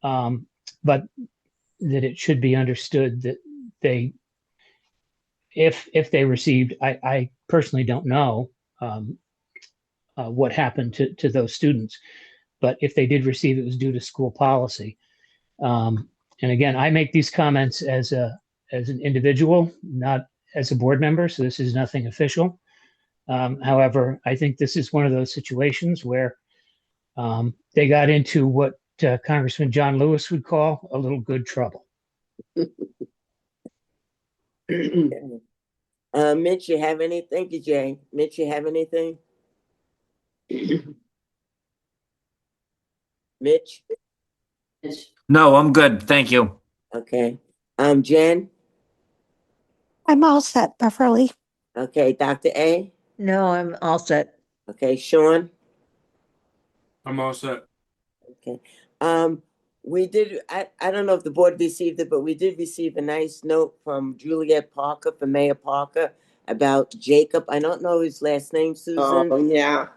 but that it should be understood that they, if they received, I personally don't know what happened to those students, but if they did receive, it was due to school policy. And again, I make these comments as an individual, not as a board member, so this is nothing official. However, I think this is one of those situations where they got into what Congressman John Lewis would call a little good trouble. Mitch, you have anything? Thank you, Jay. Mitch, you have anything? Mitch? No, I'm good. Thank you. Okay. Jen? I'm all set, Beverly. Okay. Dr. A? No, I'm all set. Okay. Sean? I'm all set. Okay. We did, I don't know if the board received it, but we did receive a nice note from Juliet Parker, from Mayor Parker, about Jacob. I don't know his last name, Susan. Oh, yeah.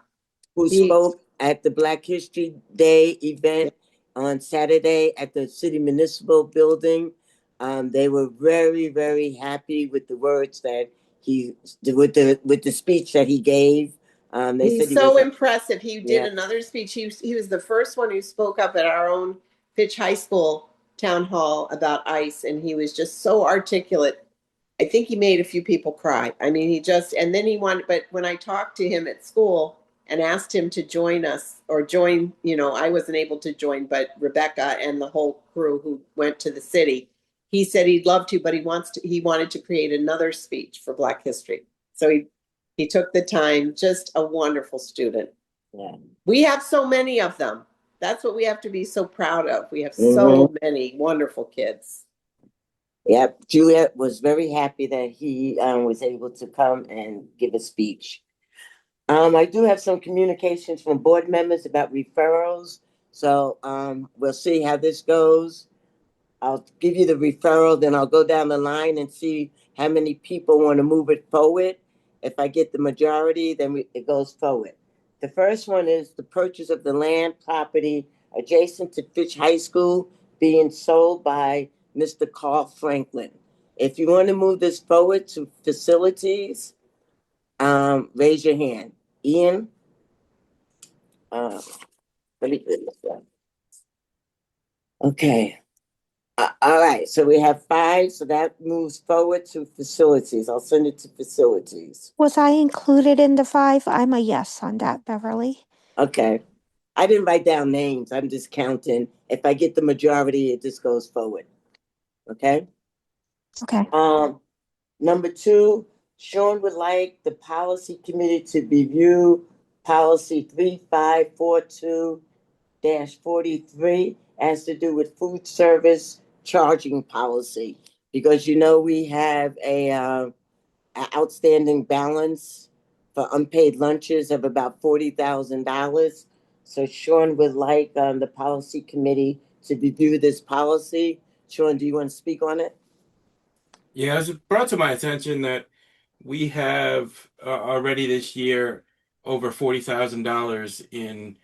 Who spoke at the Black History Day event on Saturday at the City Municipal Building. They were very, very happy with the words that with the speech that he gave. They He's said he so was impressive. He did another speech. He was the first one who spoke up at our own Fitch High School town hall about ICE, and he was just so articulate. I think he made a few people cry. I mean, and then he wanted, but when I talked to him at school and asked him to join us or join, I wasn't able to join, but Rebecca and the whole crew who went to the city, he said he'd love to, but he wanted to create another speech for Black History. So he took the time, just a wonderful student. Yeah. We have so many of them. That's what we have to be so proud of. We have so many wonderful kids. Yep. Juliet was very happy that he was able to come and give a speech. I do have some communications from board members about referrals. So we'll see how this goes. I'll give you the referral, then I'll go down the line and see how many people want to move it forward. If I get the majority, then it goes forward. The first one is the purchase of the land property adjacent to Fitch High School being sold by Mr. Carl Franklin. If you want to move this forward to facilities, raise your hand. Ian? Let me put this down. Okay. All right, so we have 5, so that moves forward to facilities. I'll send it to facilities. Was I included in the 5? I'm a yes on that, Beverly. Okay. I didn't write down names. I'm just counting. If I get the majority, it just goes forward. Okay? Okay. Number 2, Sean would like the policy committee to review policy 3542-43 has to do with food service charging policy, because we have a outstanding balance for unpaid lunches of about $40,000. So Sean would like the policy committee to review this policy. Sean, do you want to speak on it? Yeah, it was brought to my attention that we have already this year over $40,000 in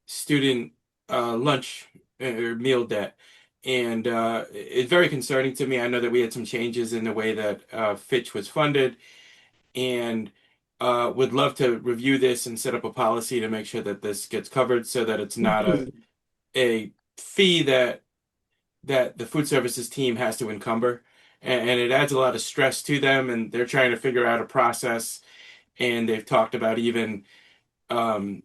student lunch or meal debt. And it's very concerning to me. I know that we had some changes in the way that Fitch was funded, and would love to review this and set up a policy to make sure that this gets covered so that it's not a fee that the food services team has to encumber. And it adds a lot of stress to them, and they're trying to figure out a process. And they've talked about even um,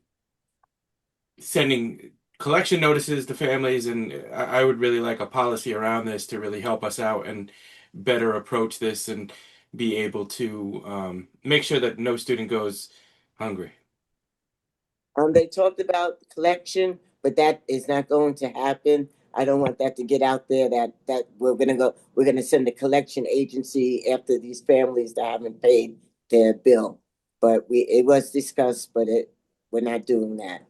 sending collection notices to families. And I would really like a policy around this to really help us out and better approach this and be able to make sure that no student goes hungry. They talked about collection, but that is not going to happen. I don't want that to get out there that we're gonna send a collection agency after these families that haven't paid their bill. But it was discussed, but we're not doing that.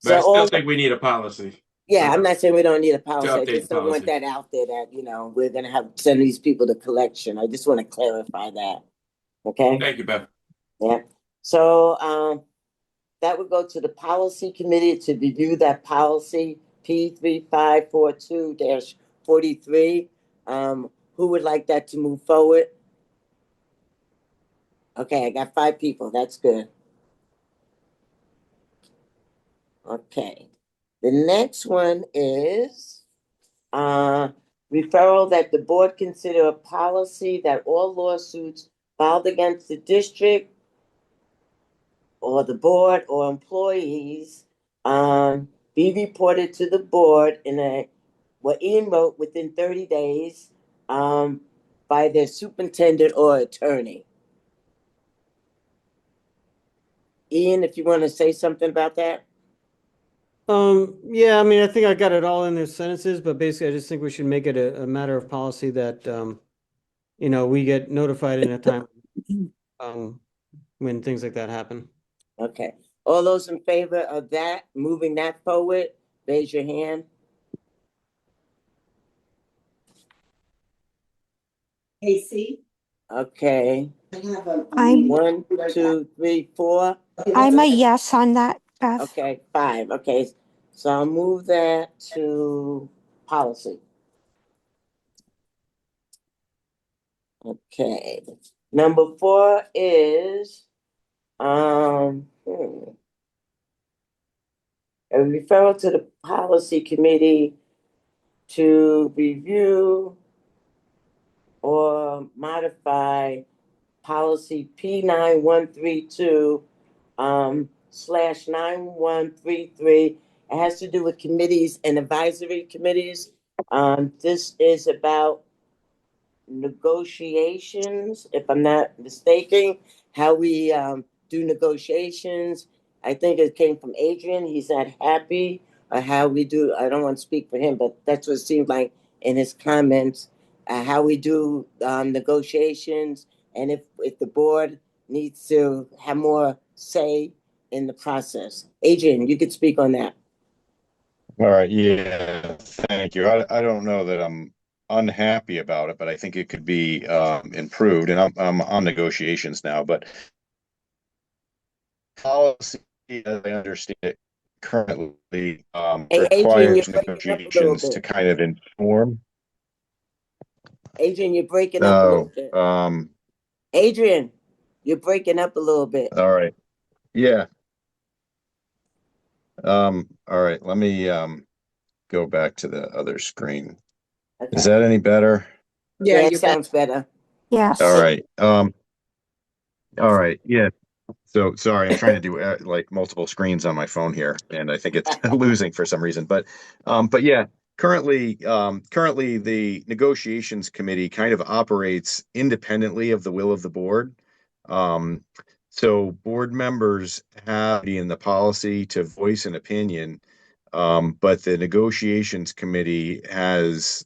But I So still think we need a policy. yeah, I'm not saying we don't need a policy. I update just the don't want policy. that out there that, we're gonna send these people to collection. I just want to clarify that. Okay? Thank you, Beth. Yeah. So that would go to the policy committee to review that policy P3542-43. Who would like that to move forward? Okay, I got 5 people. That's good. Okay. The next one is referral that the board consider a policy that all lawsuits filed against the district or the board or employees be reported to the board what Ian wrote within 30 days by their superintendent or attorney. Ian, if you want to say something about that. Yeah, I mean, I think I got it all in those sentences, but basically I just think we should make it a matter of policy that, we get notified in a time, when things like that happen. Okay. All those in favor of that, moving that forward, raise your hand. Casey? Okay. I'm 1, 2, 3, 4. I'm a yes on that, Beth. Okay, 5. Okay. So I'll move that to policy. Okay. Number 4 is a referral to the policy committee to review or modify policy P9132 /9133. It has to do with committees and advisory committees. This is about negotiations, if I'm not mistaken, how we do negotiations. I think it came from Adrian. He's not happy how we do. I don't want to speak for him, but that's what it seemed like in his comments, how we do negotiations, and if the board needs to have more say in the process. Adrian, you could speak on that. All right, yeah, thank you. I don't know that I'm unhappy about it, but I think it could be improved. And I'm on negotiations now, but policy, as I understand it, currently Hey, Adrian, requires you're breaking up a little negotiations to bit. kind of inform. Adrian, you're breaking up a little bit. Adrian, you're breaking up a little bit. All right. Yeah. All right, let me go back to the other screen. Okay. Is that any better? Yeah, it sounds better. Yes. All right. All right. Yeah. So sorry, I'm trying to do like multiple screens on my phone here, and I think it's losing for some reason. But yeah, currently the negotiations committee kind of operates independently of the will of the board. So board members have in the policy to voice an opinion, but the negotiations committee has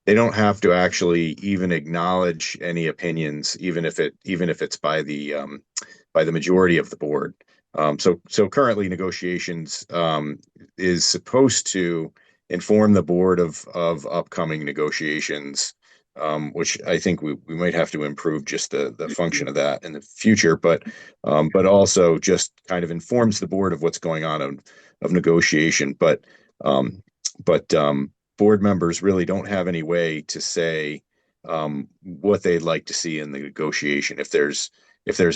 they don't have to actually even acknowledge any opinions, even if it's by the majority of the board. So currently negotiations is supposed to inform the board of upcoming negotiations, which I think we might have to improve just the function of that in the future, but also just kind of informs the board of what's going on of negotiation. But but board members really don't have any way to say what they'd like to see in the negotiation. If there's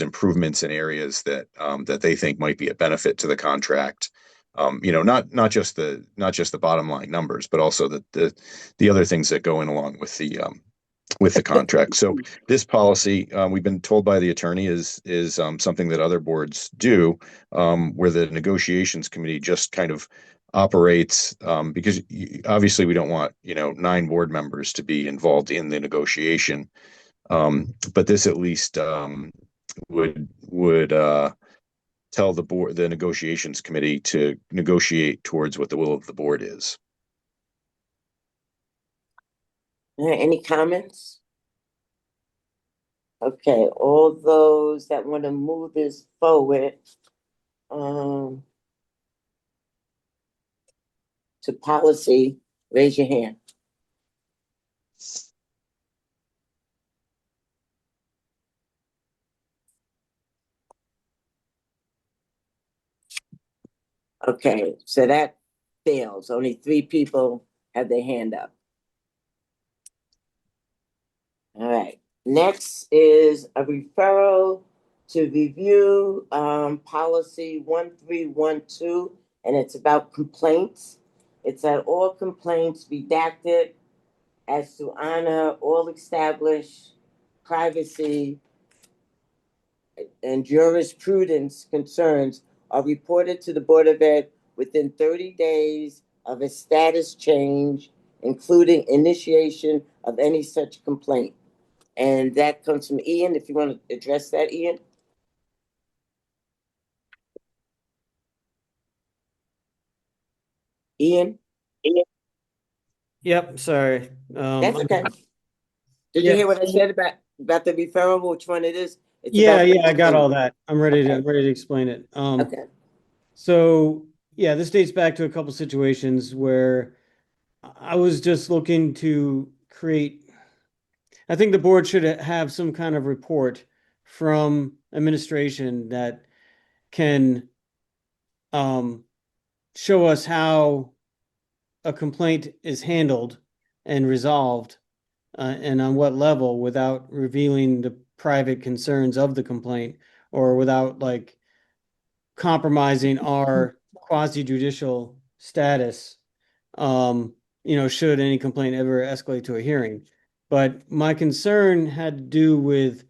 improvements in areas that that they think might be a benefit to the contract, not just the bottom line numbers, but also the other things that go in along with the contract. So this policy, we've been told by the attorney, is something that other boards do, where the negotiations committee just kind of operates, because obviously we don't want 9 board members to be involved in the negotiation, but this at least would tell the negotiations committee to negotiate towards what the will of the board is. Any comments? Okay, all those that want to move this forward to policy, raise your hand. Okay, so that fails. Only 3 people have their hand up. All right. Next is a referral to review policy 1312, and it's about complaints. It's that all complaints redacted as to honor all established privacy and jurisprudence concerns are reported to the Board of Ed within 30 days of a status change, including initiation of any such complaint. And that comes from Ian, if you want to address that, Ian. Ian? Yep, sorry. That's okay. Did you hear what I said about the referral, which one it is? It's Yeah, about I got all that. I'm ready to explain it. Okay. So yeah, this dates back to a couple situations where I was just looking to create. I think the board should have some kind of report from administration that can show us how a complaint is handled and resolved, and on what level, without revealing the private concerns of the complaint, or without like compromising our quasi-judicial status, should any complaint ever escalate to a hearing. But my concern had to do with,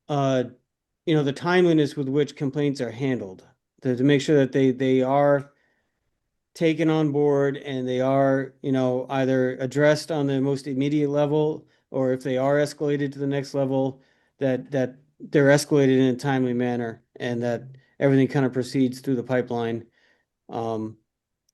the timeliness with which complaints are handled, to make sure that they are taken on board and they are, either addressed on the most immediate level, or if they are escalated to the next level, that they're escalated in a timely manner and that everything kind of proceeds through the pipeline. I'm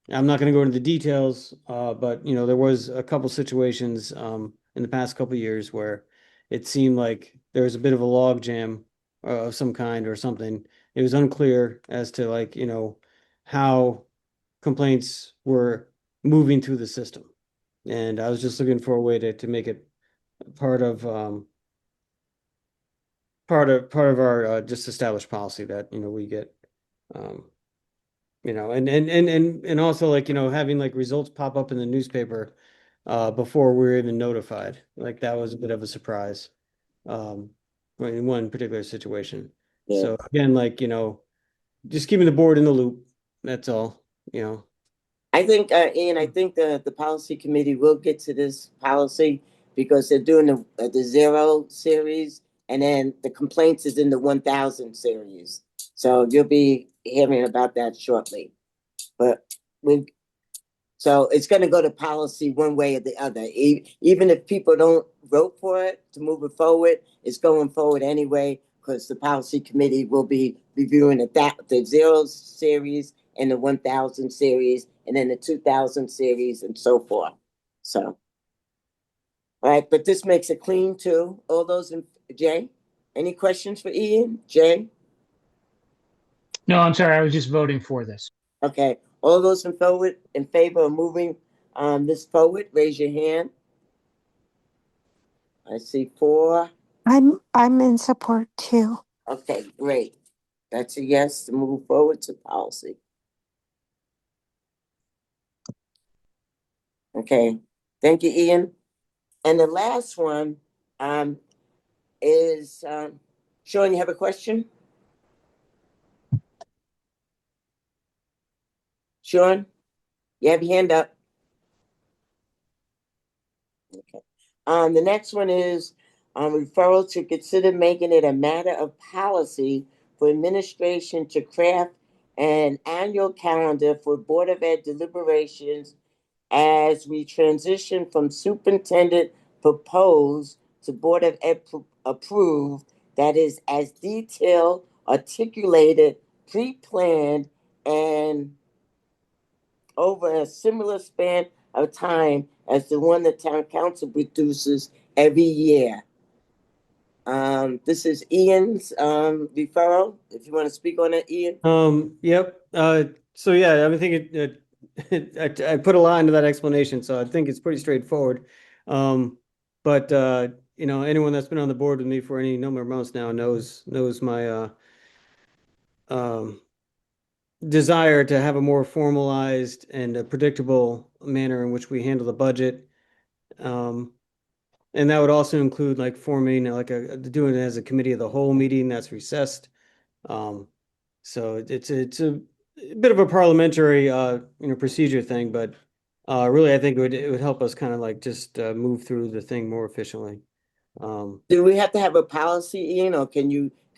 not going to go into the details, but there was a couple situations in the past couple of years where it seemed like there was a bit of a log jam of some kind or something. It was unclear as to how complaints were moving through the system. And I was just looking for a way to make it part of our just established policy that we get, and also having results pop up in the newspaper before we were even notified. Like that was a bit of a surprise in one particular situation. Yeah. So again, just keeping the board in the loop. That's all. I think, Ian, I think the policy committee will get to this policy because they're doing the 0 series, and then the complaints is in the 1000 series. So you'll be hearing about that shortly. But so it's going to go to policy one way or the other. Even if people don't vote for it to move it forward, it's going forward anyway, because the policy committee will be reviewing the 0 series and the 1000 series, and then the 2000 series, and so forth. So, all right, but this makes it clean too. All those in Jay, any questions for Ian? Jay? No, I'm sorry. I was just voting for this. Okay, all those in favor of moving this forward, raise your hand. I see 4. I'm in support too. Okay, great. That's a yes to move forward to policy. Okay, thank you, Ian. And the last one is Sean, you have a question? Sean, you have your hand up. Okay. The next one is referral to consider making it a matter of policy for administration to craft an annual calendar for Board of Ed deliberations as we transition from superintendent proposed to Board of Ed approved, that is as detailed, articulated, pre-planned, and over a similar span of time as the one the town council produces every year. This is Ian's referral. If you want to speak on it, Ian. Yep. So yeah, I think I put a lot into that explanation, so I think it's pretty straightforward. But you know, anyone that's been on the board with me for any number of months now knows my um desire to have a more formalized and a predictable manner in which we handle the budget. And that would also include like forming like doing it as a committee of the whole meeting that's recessed. So it's a bit of a parliamentary procedure thing, but really I think it would help us kind of like just move through the thing more efficiently. Do we have to have a policy, Ian, or can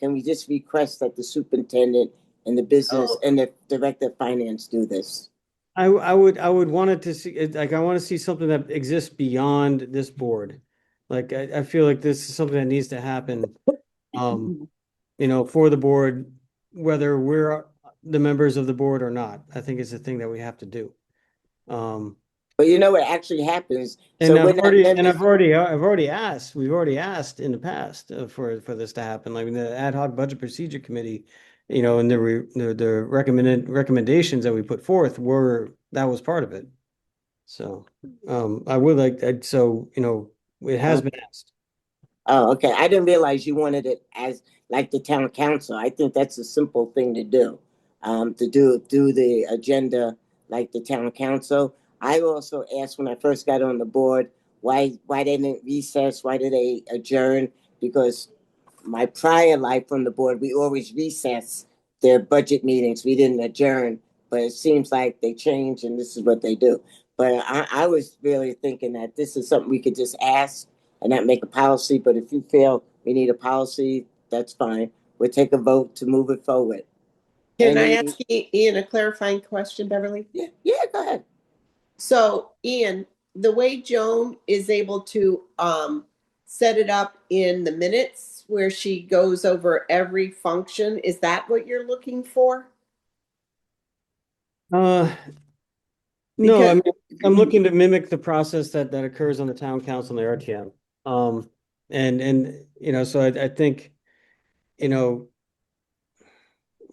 we just request that the superintendent and the business and the director of finance do this? I would want it to see like I want to see something that exists beyond this board. Like I feel like this is something that needs to happen, for the board, whether we're the members of the board or not. I think it's a thing that we have to do. But you know what actually happens. And So I've already asked. We've already asked in the past for this to happen. Like the ad hoc budget procedure committee, and the recommended recommendations that we put forth that was part of it. So I would like so it has been asked. Oh, okay. I didn't realize you wanted it as like the town council. I think that's a simple thing to do. To do the agenda like the town council. I also asked when I first got on the board why they didn't recess, why did they adjourn? Because my prior life on the board, we always recess their budget meetings. We didn't adjourn, but it seems like they changed and this is what they do. But I was really thinking that this is something we could just ask and not make a policy. But if you feel we need a policy, that's fine. We'll take a vote to move it forward. Can I ask Ian a clarifying question, Beverly? Yeah, go ahead. So, Ian, the way Joan is able to set it up in the minutes where she goes over every function, is that what you're looking for? No, I'm looking to mimic the process that occurs on the town council and the RTM. So I think,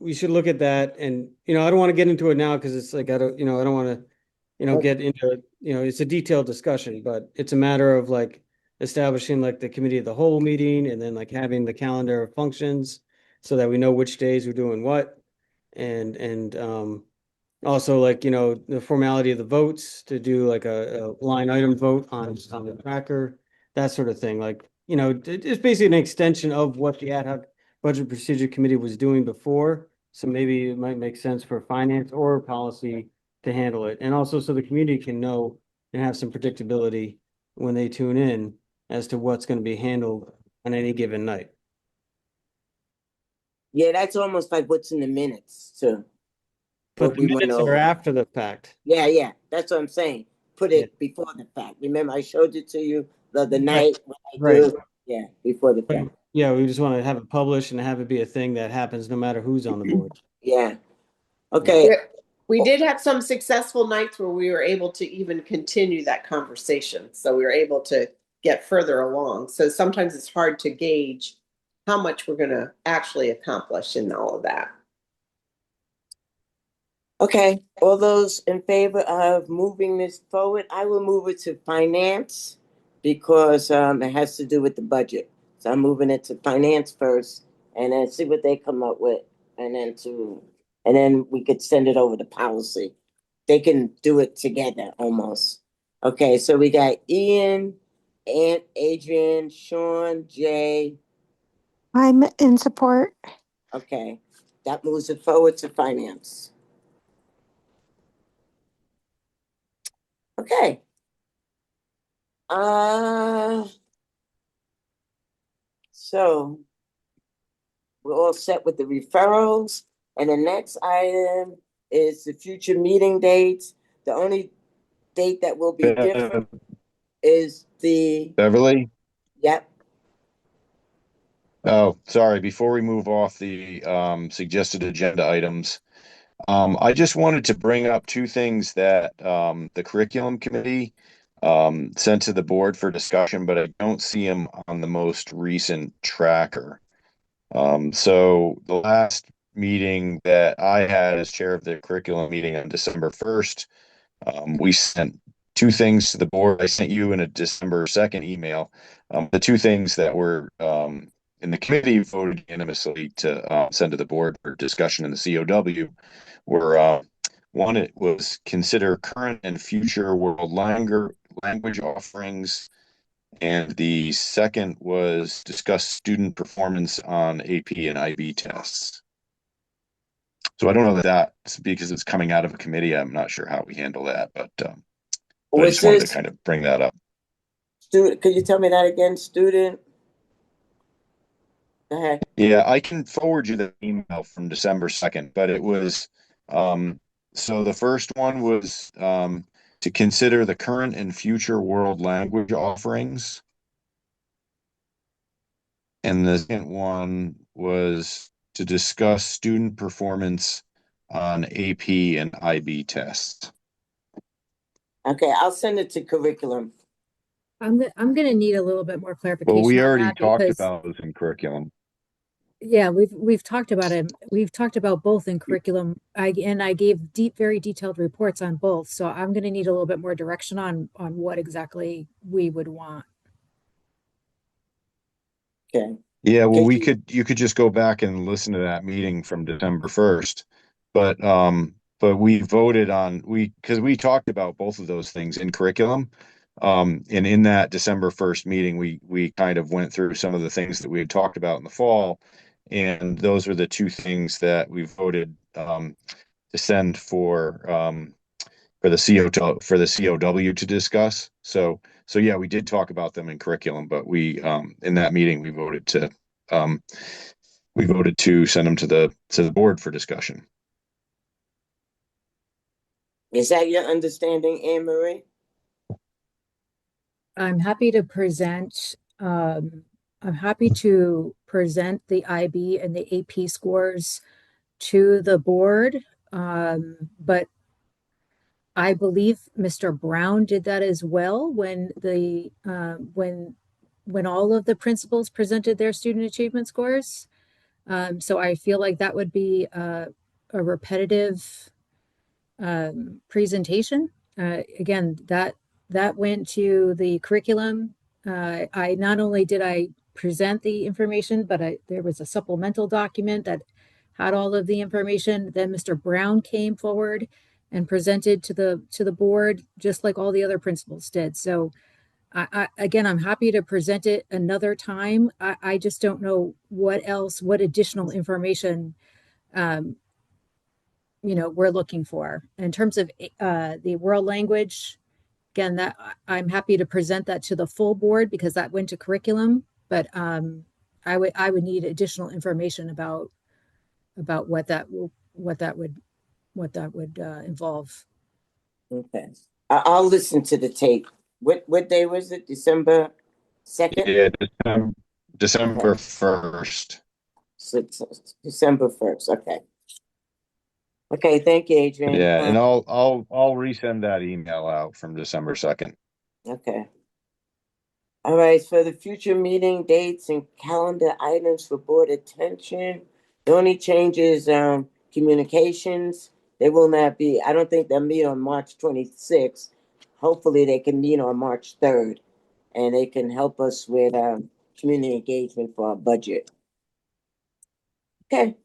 we should look at that and, I don't want to get into it now because it's like, I don't want to, get into, it's a detailed discussion, but it's a matter of like establishing like the committee of the whole meeting and then like having the calendar of functions so that we know which days we're doing what. And also like, the formality of the votes to do like a line item vote on the tracker, that sort of thing. Like, it's basically an extension of what the ad hoc budget procedure committee was doing before. So maybe it might make sense for finance or policy to handle it. And also so the community can know and have some predictability when they tune in as to what's going to be handled on any given night. Yeah, that's almost like what's in the minutes too. But the minutes are after the fact. Yeah, that's what I'm saying. Put it before the fact. Remember, I showed it to you the night when I do. Yeah, before the fact. Yeah, we just want to have it published and have it be a thing that happens no matter who's on the board. Yeah. Okay. We did have some successful nights where we were able to even continue that conversation. So we were able to get further along. So sometimes it's hard to gauge how much we're going to actually accomplish in all of that. Okay, all those in favor of moving this forward, I will move it to finance because it has to do with the budget. So I'm moving it to finance first and then see what they come up with and then we could send it over to policy. They can do it together almost. Okay, so we got Ian, Aunt Adrian, Sean, Jay. I'm in support. Okay, that moves it forward to finance. Okay. So we're all set with the referrals. And the next item is the future meeting dates. The only date that will be different is the, Beverly? yep, Oh, sorry. Before we move off the suggested agenda items, I just wanted to bring up two things that the curriculum committee sent to the board for discussion, but I don't see them on the most recent tracker. So the last meeting that I had as chair of the curriculum meeting on December 1st, we sent two things to the board. I sent you in a December 2nd email. The two things that were in the committee voted unanimously to send to the board for discussion in the COW were one, it was consider current and future world language offerings. And the second was discuss student performance on AP and IB tests. So I don't know that that's because it's coming out of a committee. I'm not sure how we handle that, but I was just wanted to this kind of bring that up. student? Could you tell me that again, student? Go ahead. Yeah, I can forward you the email from December 2nd, but it was so the first one was to consider the current and future world language offerings. And the second one was to discuss student performance on AP and IB tests. Okay, I'll send it to curriculum. I'm gonna need a little bit more Well, clarification we on already that talked because about this in curriculum. yeah, we've talked about it. We've talked about both in curriculum. I gave very detailed reports on both. So I'm gonna need a little bit more direction on what exactly we would want. Okay. Yeah, well, Could you could just go back and listen to that meeting from December 1st. But we voted on because we talked about both of those things in curriculum. And in that December 1st meeting, we kind of went through some of the things that we had talked about in the fall. And those were the two things that we voted to send for the COW to discuss. So yeah, we did talk about them in curriculum, but we in that meeting um we voted to send them to the board for discussion. is that your understanding, Anne Marie? I'm happy to present. I'm happy to present the IB and the AP scores to the board. But I believe Mr. Brown did that as well when when all of the principals presented their student achievement scores. So I feel like that would be a repetitive presentation. Again, that went to the curriculum. I not only did I present the information, but there was a supplemental document that had all of the information. Then Mr. Brown came forward and presented to the board, just like all the other principals did. So again, I'm happy to present it another time. I just don't know what additional information we're looking for in terms of the world language. Again, that I'm happy to present that to the full board because that went to curriculum, but I would need additional information about what that would involve. Okay. I'll listen to the tape. What day was it? December 2nd? Yeah, December Okay. 1st. December 1st. Okay. Okay, thank you, Adrian. Yeah, and I'll resend that email out from December 2nd. Okay. All right, for the future meeting dates and calendar items for board attention, the only change is communications. They will not be, I don't think they'll meet on March 26th. Hopefully they can meet on March 3rd and they can help us with community engagement for our budget. Okay.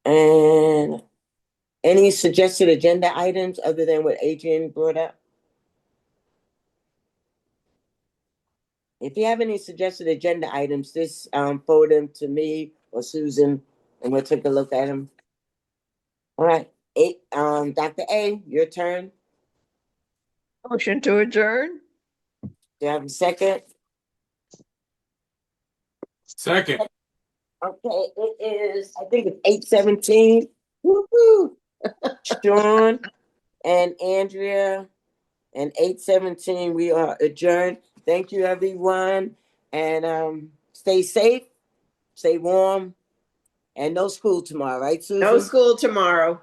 And any suggested agenda items other than what Adrian brought up? If you have any suggested agenda items, just forward them to me or Susan, and we'll take a look at them. All right, Dr. A, your turn. Motion to adjourn? Do you have a second? Second. Okay, it is, I think it's 8:17. Woo-hoo! Sean and Andrea, and 8:17, we are adjourned. Thank you, everyone, and stay safe, stay warm, and no school tomorrow, right, Susan? No school tomorrow.